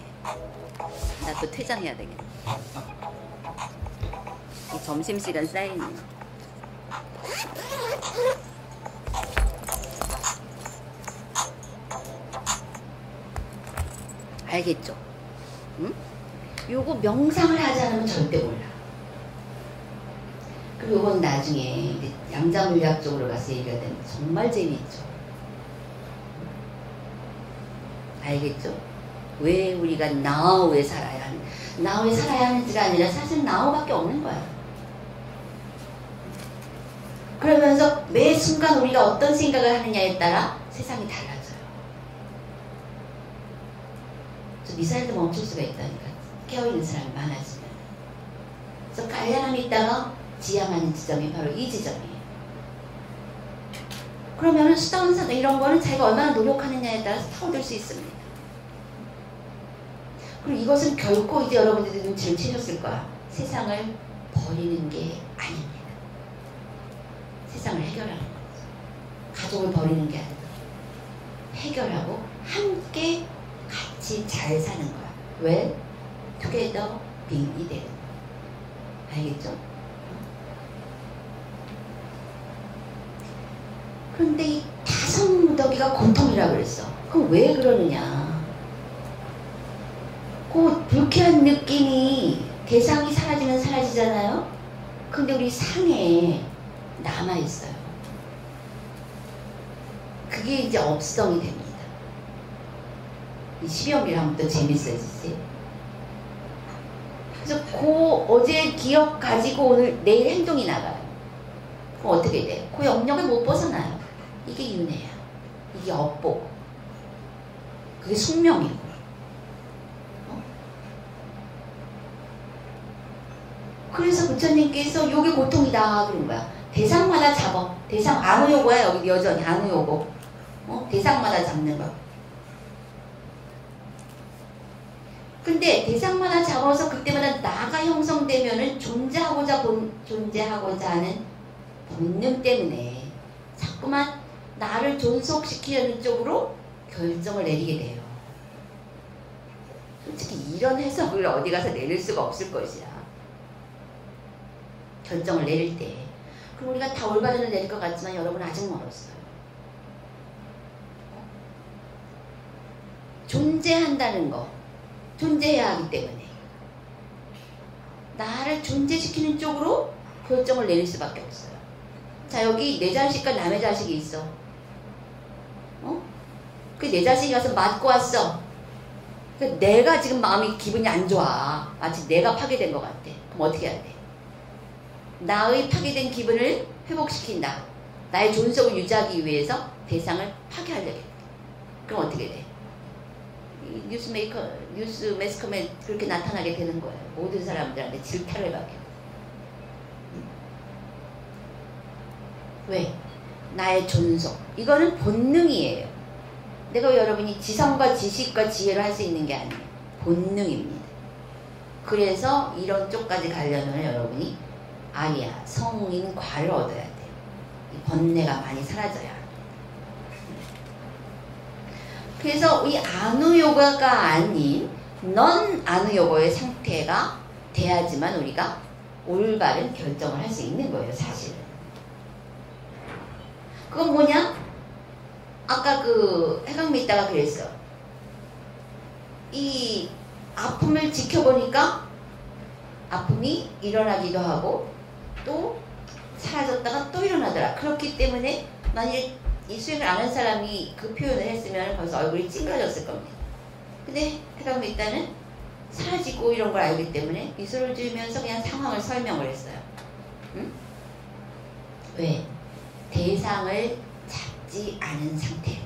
A: 나 또 퇴장해야 되겠네. 이 점심시간 쌓이네. 알겠죠? 응? 요거 명상을 하지 않으면 절대 몰라. 그리고 요건 나중에 양자물리학 쪽으로 가서 얘기가 되면 정말 재미있죠. 알겠죠? 왜 우리가 now에 살아야 하는, now에 살아야 하는지가 아니라 사실 now밖에 없는 거야. 그러면서 매 순간 우리가 어떤 생각을 하느냐에 따라 세상이 달라져요. 미사일도 멈출 수가 있다니까. 깨어있는 사람이 많아지면. 그래서 깔량함이 있다가 지향하는 지점이 바로 이 지점이에요. 그러면은 수다원사 이런 거는 자기가 얼마나 노력하느냐에 따라서 타오를 수 있습니다. 그리고 이것은 결코 이제 여러분들이 눈치를 채셨을 거야. 세상을 버리는 게 아닙니다. 세상을 해결하는 거죠. 가족을 버리는 게 아니라 해결하고 함께 같이 잘 사는 거야. 왜? together being이 되는 거야. 알겠죠? 그런데 이 5무더기가 고통이라 그랬어. 그럼 왜 그러느냐? 그 불쾌한 느낌이 대상이 사라지면 사라지잖아요? 근데 우리 상에 남아있어요. 그게 이제 업성이 됩니다. 이 12연기를 하면 또 재밌어지지. 그래서 어제 기억 가지고 오늘 내일 행동이 나가요. 그럼 어떻게 돼? 그 영역을 못 벗어나요. 이게 윤회야. 이게 업보고. 그게 숙명이고. 그래서 부처님께서 요게 고통이다 그런 거야. 대상마다 잡어. 대상 안우요고야. 여기 여전히 안우요고. 대상마다 잡는 거. 근데 대상마다 잡아서 그때마다 나가 형성되면은 존재하고자 하는 본능 때문에 자꾸만 나를 존속시키려는 쪽으로 결정을 내리게 돼요. 솔직히 이런 해석을 어디 가서 내릴 수가 없을 것이야. 결정을 내릴 때. 그럼 우리가 다 올바른을 내릴 것 같지만 여러분 아직 멀었어요. 존재한다는 거. 존재해야 하기 때문에 나를 존재시키는 쪽으로 결정을 내릴 수밖에 없어요. 자, 여기 내 자식과 남의 자식이 있어. 그 내 자식이 가서 맞고 왔어. 내가 지금 마음이 기분이 안 좋아. 마치 내가 파괴된 것 같아. 그럼 어떻게 해야 돼? 나의 파괴된 기분을 회복시킨다. 나의 존속을 유지하기 위해서 대상을 파괴하려고 해. 그럼 어떻게 돼? 뉴스 매스컴에 그렇게 나타나게 되는 거예요. 모든 사람들한테 질타를 받게. 왜? 나의 존속. 이거는 본능이에요. 내가 여러분이 지성과 지식과 지혜로 할 수 있는 게 아니에요. 본능입니다. 그래서 이런 쪽까지 가려면 여러분이 아리야, 성인과를 얻어야 돼요. 이 번뇌가 많이 사라져야 합니다. 그래서 이 아누요가가 아닌 넌 아누요가의 상태가 돼야지만 우리가 올바른 결정을 할 수 있는 거예요, 사실은. 그건 뭐냐? 아까 그 해강미 있다가 그랬어. 이 아픔을 지켜보니까 아픔이 일어나기도 하고 또 사라졌다가 또 일어나더라. 그렇기 때문에 만일 이 수행을 안 한 사람이 그 표현을 했으면 벌써 얼굴이 찡그러졌을 겁니다. 근데 해강미 있다는 사라지고 이런 걸 알기 때문에 미소를 지으면서 그냥 상황을 설명을 했어요. 응? 왜? 대상을 잡지 않은 상태.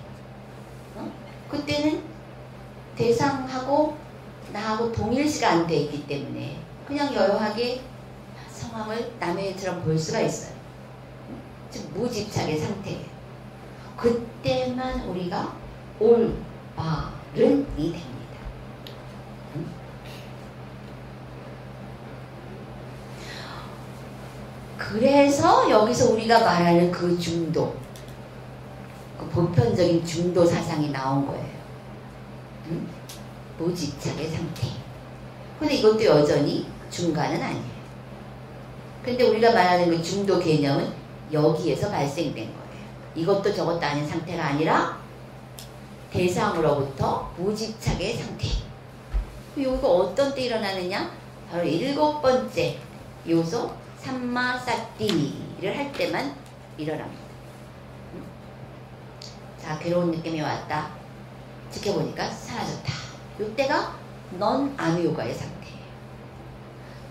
A: 그때는 대상하고 나하고 동일시가 안 돼 있기 때문에 그냥 여유하게 상황을 남의 일처럼 볼 수가 있어요. 즉 무집착의 상태예요. 그때만 우리가 올바른이 됩니다. 그래서 여기서 우리가 말하는 그 중도, 그 보편적인 중도 사상이 나온 거예요. 무집착의 상태. 근데 이것도 여전히 중간은 아니에요. 근데 우리가 말하는 그 중도 개념은 여기에서 발생된 거예요. 이것도 저것도 아닌 상태가 아니라 대상으로부터 무집착의 상태. 이거 어떤 때 일어나느냐? 바로 7번째 요소 삼마사띠를 할 때만 일어납니다. 자, 괴로운 느낌이 왔다. 지켜보니까 사라졌다. 이때가 넌 아미요가의 상태예요.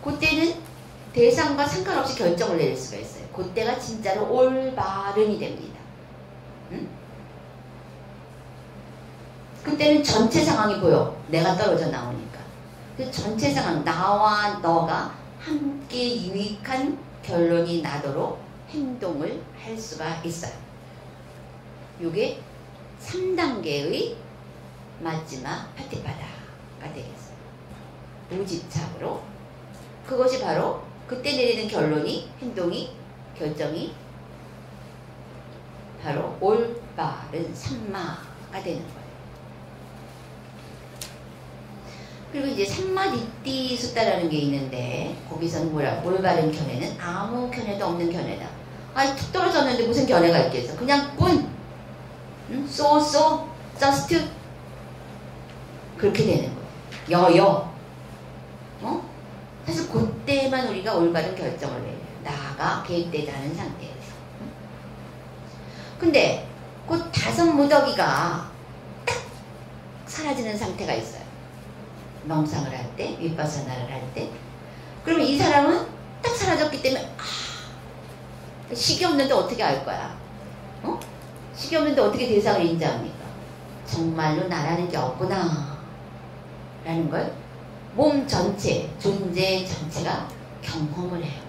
A: 그때는 대상과 상관없이 결정을 내릴 수가 있어요. 그때가 진짜로 올바른이 됩니다. 그때는 전체 상황이 보여. 내가 떨어져 나오니까. 그 전체 상황, 나와 너가 함께 유익한 결론이 나도록 행동을 할 수가 있어요. 이게 3단계의 마지막 파티파다가 되겠어요. 무집착으로. 그것이 바로 그때 내리는 결론이, 행동이, 결정이 바로 올바른 삼마가 되는 거예요. 그리고 이제 삼마디띠 숫다라는 게 있는데 거기서는 뭐라? 올바른 견해는 아무 견해도 없는 견해다. 아니 툭 떨어졌는데 무슨 견해가 있겠어? 그냥 뿐. so just 그렇게 되는 거예요. 사실 그때만 우리가 올바른 결정을 내요. 나가 개입되지 않은 상태에서. 근데 그 5 무더기가 딱 사라지는 상태가 있어요. 명상을 할 때, 윗바사나를 할 때. 그러면 이 사람은 딱 사라졌기 때문에 식이 없는데 어떻게 알 거야? 식이 없는데 어떻게 대상을 인지합니까? 정말로 나라는 게 없구나 라는 걸 몸 전체, 존재 전체가 경험을 해요.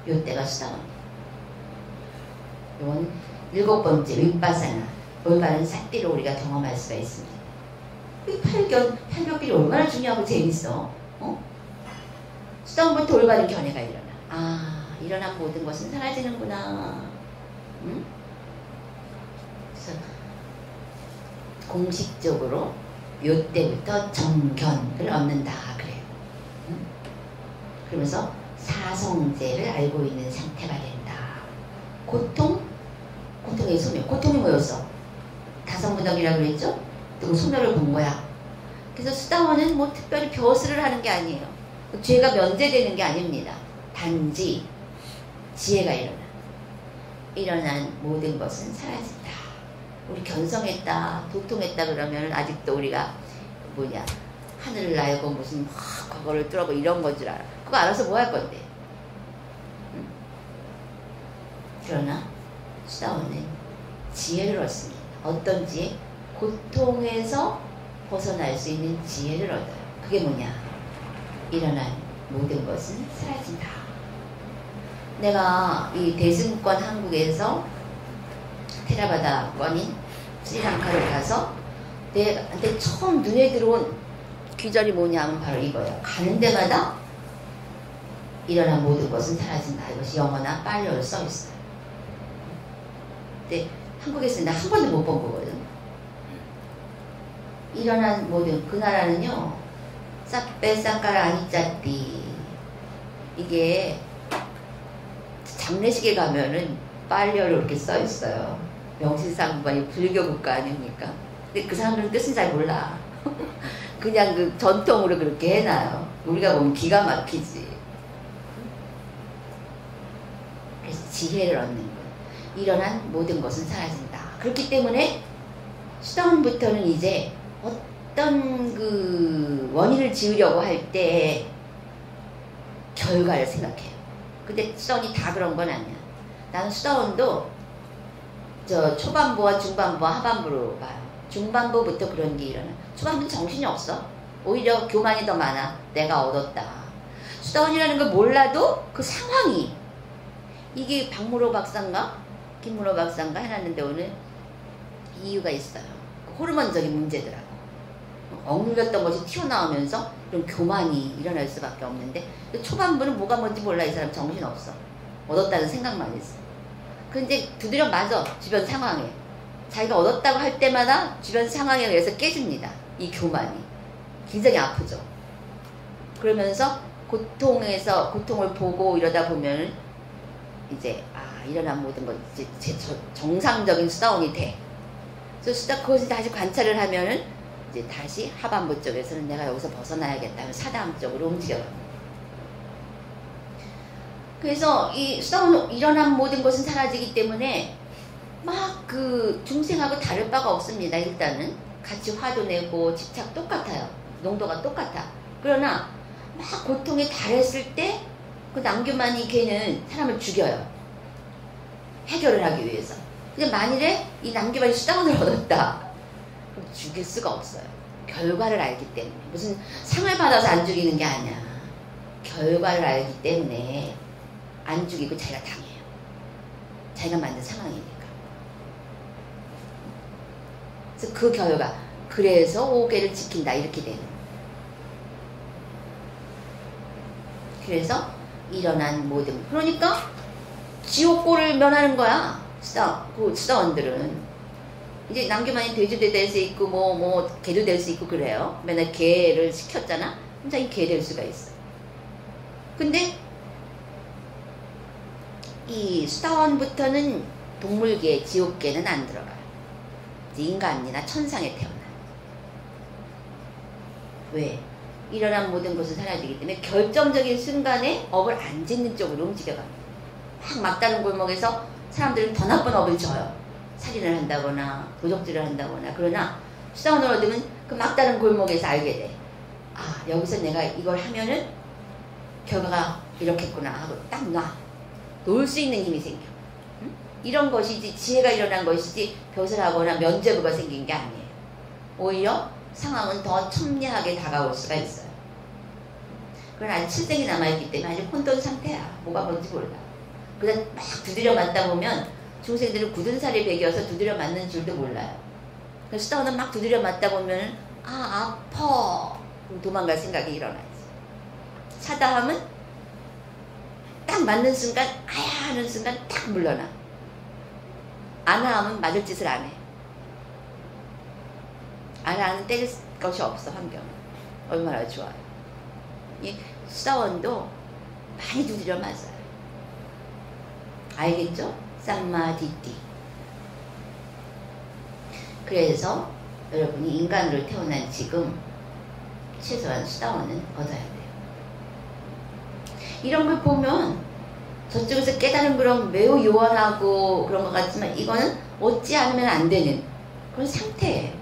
A: 요때가 수다원이에요. 이건 7번째 윗바사나, 올바른 사띠로 우리가 경험할 수가 있습니다. 이 팔격길이 얼마나 중요하고 재밌어. 수다원부터 올바른 견해가 일어나. 일어난 모든 것은 사라지는구나. 그래서 공식적으로 요때부터 정견을 얻는다 그래요. 그러면서 사성제를 알고 있는 상태가 된다. 고통의 소멸. 고통이 뭐였어? 5 무더기라고 그랬죠? 또 소멸을 본 거야. 그래서 수다원은 뭐 특별히 벼슬을 하는 게 아니에요. 죄가 면제되는 게 아닙니다. 단지 지혜가 일어난 모든 것은 사라진다. 우리 견성했다, 도통했다 그러면 아직도 우리가 하늘을 날고 무슨 과거를 뚫어고 이런 건 줄 알아. 그거 알아서 뭐 할 건데. 그러나 수다원은 지혜를 얻습니다. 어떤 지혜? 고통에서 벗어날 수 있는 지혜를 얻어요. 그게 뭐냐? 일어난 모든 것은 사라진다. 내가 이 대승권 한국에서 테라바다권인 스리랑카를 가서 내한테 처음 눈에 들어온 귀절이 뭐냐면 바로 이거예요. 가는 데마다 일어난 모든 것은 사라진다. 이것이 영어나 빨리어로 써있어요. 근데 한국에서는 나 한 번도 못 본 거거든. 일어난 모든 그 나라는요. 사페 사카라 아니짜띠. 이게 장례식에 가면은 빨리어로 이렇게 써있어요. 명실상부가 불교 국가 아닙니까? 근데 그 사람들은 뜻은 잘 몰라. 그냥 그 전통으로 그렇게 해놔요. 우리가 보면 기가 막히지. 그래서 지혜를 얻는 것. 일어난 모든 것은 사라진다. 그렇기 때문에 수다원부터는 이제 어떤 그 원인을 지으려고 할 때 결과를 생각해요. 근데 수다원이 다 그런 건 아니야. 나는 수다원도 저 초반부와 중반부와 하반부로 봐요. 중반부부터 그런 게 일어나. 초반부는 정신이 없어. 오히려 교만이 더 많아. 내가 얻었다. 수다원이라는 걸 몰라도 그 상황이, 이게 박무로 박사인가 김무로 박사인가 해놨는데 오늘 이유가 있어요. 호르몬적인 문제더라고. 억눌렸던 것이 튀어나오면서 이런 교만이 일어날 수밖에 없는데, 초반부는 뭐가 뭔지 몰라. 이 사람 정신없어. 얻었다는 생각만 했어. 근데 두드려 맞아. 주변 상황에. 자기가 얻었다고 할 때마다 주변 상황에 의해서 깨집니다. 이 교만이. 굉장히 아프죠. 그러면서 고통을 보고 이러다 보면 이제 일어난 모든 것 이제 정상적인 수다원이 돼. 그래서 그것을 다시 관찰을 하면은 이제 다시 하반부 쪽에서는 내가 여기서 벗어나야겠다 하면 사다음 쪽으로 움직여갑니다. 그래서 이 수다원 일어난 모든 것은 사라지기 때문에 막 그 중생하고 다를 바가 없습니다. 일단은 같이 화도 내고 집착 똑같아요. 농도가 똑같아. 그러나 막 고통에 달했을 때 그 남규만이 걔는 사람을 죽여요. 해결을 하기 위해서. 근데 만일에 이 남규만이 수다원을 얻었다, 그럼 죽일 수가 없어요. 결과를 알기 때문에. 무슨 상을 받아서 안 죽이는 게 아니야. 결과를 알기 때문에 안 죽이고 자기가 당해요. 자기가 만든 상황이니까. 그래서 그 결과, 그래서 5개를 지킨다 이렇게 되는. 그래서 일어난 모든, 그러니까 지옥고를 면하는 거야. 수다원들은 이제 남규만이 돼지도 될 수 있고 개도 될 수 있고 그래요. 맨날 개를 시켰잖아. 그럼 자기 개 될 수가 있어. 근데 이 수다원부터는 동물계, 지옥계는 안 들어가요. 인간이나 천상에 태어나. 왜? 일어난 모든 것은 사라지기 때문에 결정적인 순간에 업을 안 짓는 쪽으로 움직여갑니다. 막 막다른 골목에서 사람들은 더 나쁜 업을 져요. 살인을 한다거나 도적질을 한다거나. 그러나 수다원을 얻으면 그 막다른 골목에서 알게 돼. 여기서 내가 이걸 하면은 결과가 이렇겠구나 하고 딱 놔. 놓을 수 있는 힘이 생겨. 응? 이런 것이지 지혜가 일어난 것이지 벼슬하거나 면죄부가 생긴 게 아니에요. 오히려 상황은 더 첨예하게 다가올 수가 있어요. 그러나 아직 칠생이 남아있기 때문에 아직 혼돈 상태야. 뭐가 뭔지 몰라. 그래서 막 두드려 맞다 보면 중생들은 굳은 살이 배겨서 두드려 맞는 줄도 몰라요. 그래서 수다원은 막 두드려 맞다 보면 아파. 그럼 도망갈 생각이 일어나지. 사다함은 딱 맞는 순간 아야 하는 순간 딱 물러나. 아나함은 맞을 짓을 안 해. 아나는 때릴 것이 없어. 환경은 얼마나 좋아요. 이 수다원도 많이 두드려 맞아요. 알겠죠? 쌈마디띠. 그래서 여러분이 인간으로 태어난 지금 최소한 수다원은 얻어야 돼요. 이런 걸 보면 저쪽에서 깨달은 그런 매우 요원하고 그런 것 같지만 이거는 얻지 않으면 안 되는 그런 상태예요.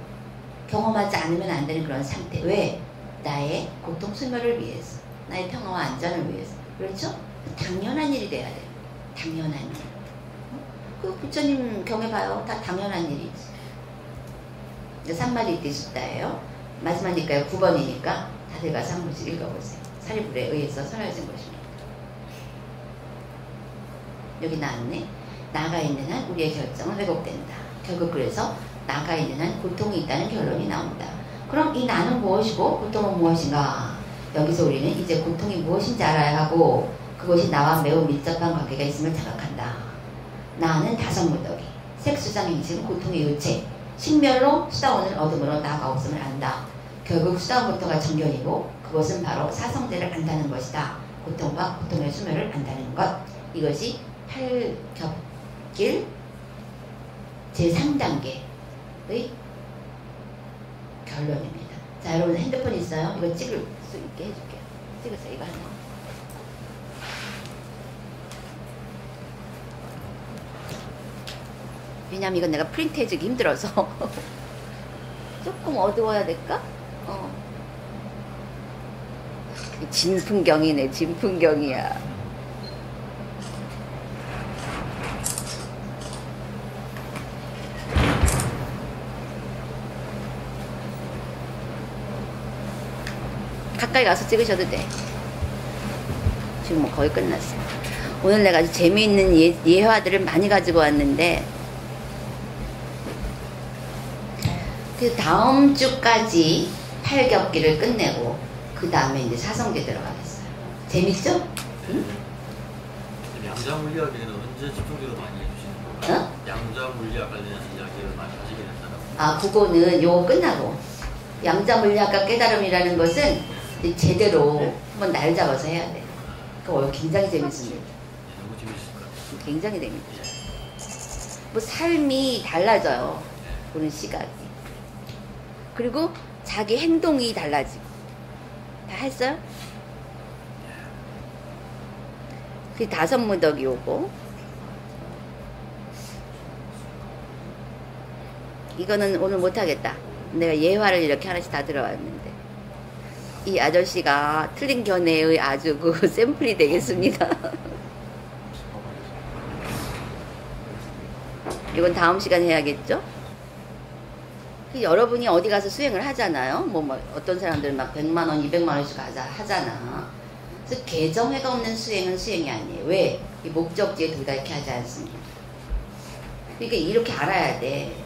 A: 경험하지 않으면 안 되는 그런 상태. 왜? 나의 고통 소멸을 위해서, 나의 평화와 안전을 위해서. 그렇죠? 당연한 일이 돼야 돼요. 당연한 일. 그 부처님 경에 봐요. 다 당연한 일이지. 산마디띠 숫자예요. 마지막이니까요. 9번이니까 다들 가서 한 번씩 읽어보세요. 사리불에 의해서 설해진 것입니다. 여기 나왔네. 나가 있는 한 우리의 결정은 왜곡된다. 결국 그래서 나가 있는 한 고통이 있다는 결론이 나온다. 그럼 이 나는 무엇이고 고통은 무엇인가? 여기서 우리는 이제 고통이 무엇인지 알아야 하고 그것이 나와 매우 밀접한 관계가 있음을 자각한다. 나는 다성무더기, 색수장 행식은 고통의 요체, 식멸로 수다원을 얻음으로 나가 없음을 안다. 결국 수다원부터가 정견이고 그것은 바로 사성제를 안다는 것이다. 고통과 고통의 수멸을 안다는 것. 이것이 팔겹길 제3단계의 결론입니다. 자, 여러분 핸드폰 있어요? 이거 찍을 수 있게 해줄게요. 찍으세요. 이거 하나. 왜냐면 이건 내가 프린트 해주기 힘들어서 조금 어두워야 될까? 진풍경이네. 진풍경이야. 가까이 가서 찍으셔도 돼. 지금 뭐 거의 끝났어. 오늘 내가 아주 재미있는 예화들을 많이 가지고 왔는데 그 다음 주까지 8겹기를 끝내고 그 다음에 이제 사성기 들어가겠어요. 재밌죠? 응?
E: 양자 물리학에는 언제 집중적으로 많이 해주시는 거예요?
A: 어?
E: 양자 물리학 관련해서 이야기를 많이 하시게 된다고.
A: 아, 그거는 요거 끝나고 양자 물리학과 깨달음이라는 것은 이제 제대로 한번 날 잡아서 해야 돼. 그거 굉장히 재밌습니다.
E: 너무 재밌을 것 같아요.
A: 굉장히 재밌죠. 뭐 삶이 달라져요. 보는 시각이. 그리고 자기 행동이 달라지고. 다 했어요? 그 다섯 무더기 오고. 이거는 오늘 못하겠다. 내가 예화를 이렇게 하나씩 다 들어왔는데. 이 아저씨가 틀린 견해의 아주 그 샘플이 되겠습니다. 이건 다음 시간에 해야겠죠? 여러분이 어디 가서 수행을 하잖아요. 뭐 어떤 사람들은 막 100만 원, 200만 원씩 하잖아. 그래서 개정회가 없는 수행은 수행이 아니에요. 왜? 이 목적지에 도달케 하지 않습니다. 그러니까 이렇게 알아야 돼.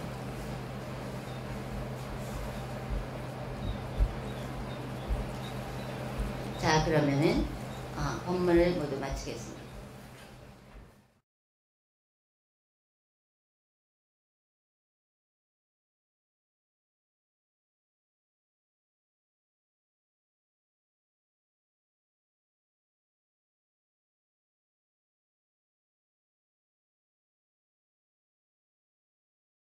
A: 자, 그러면은 법문을 모두 마치겠습니다.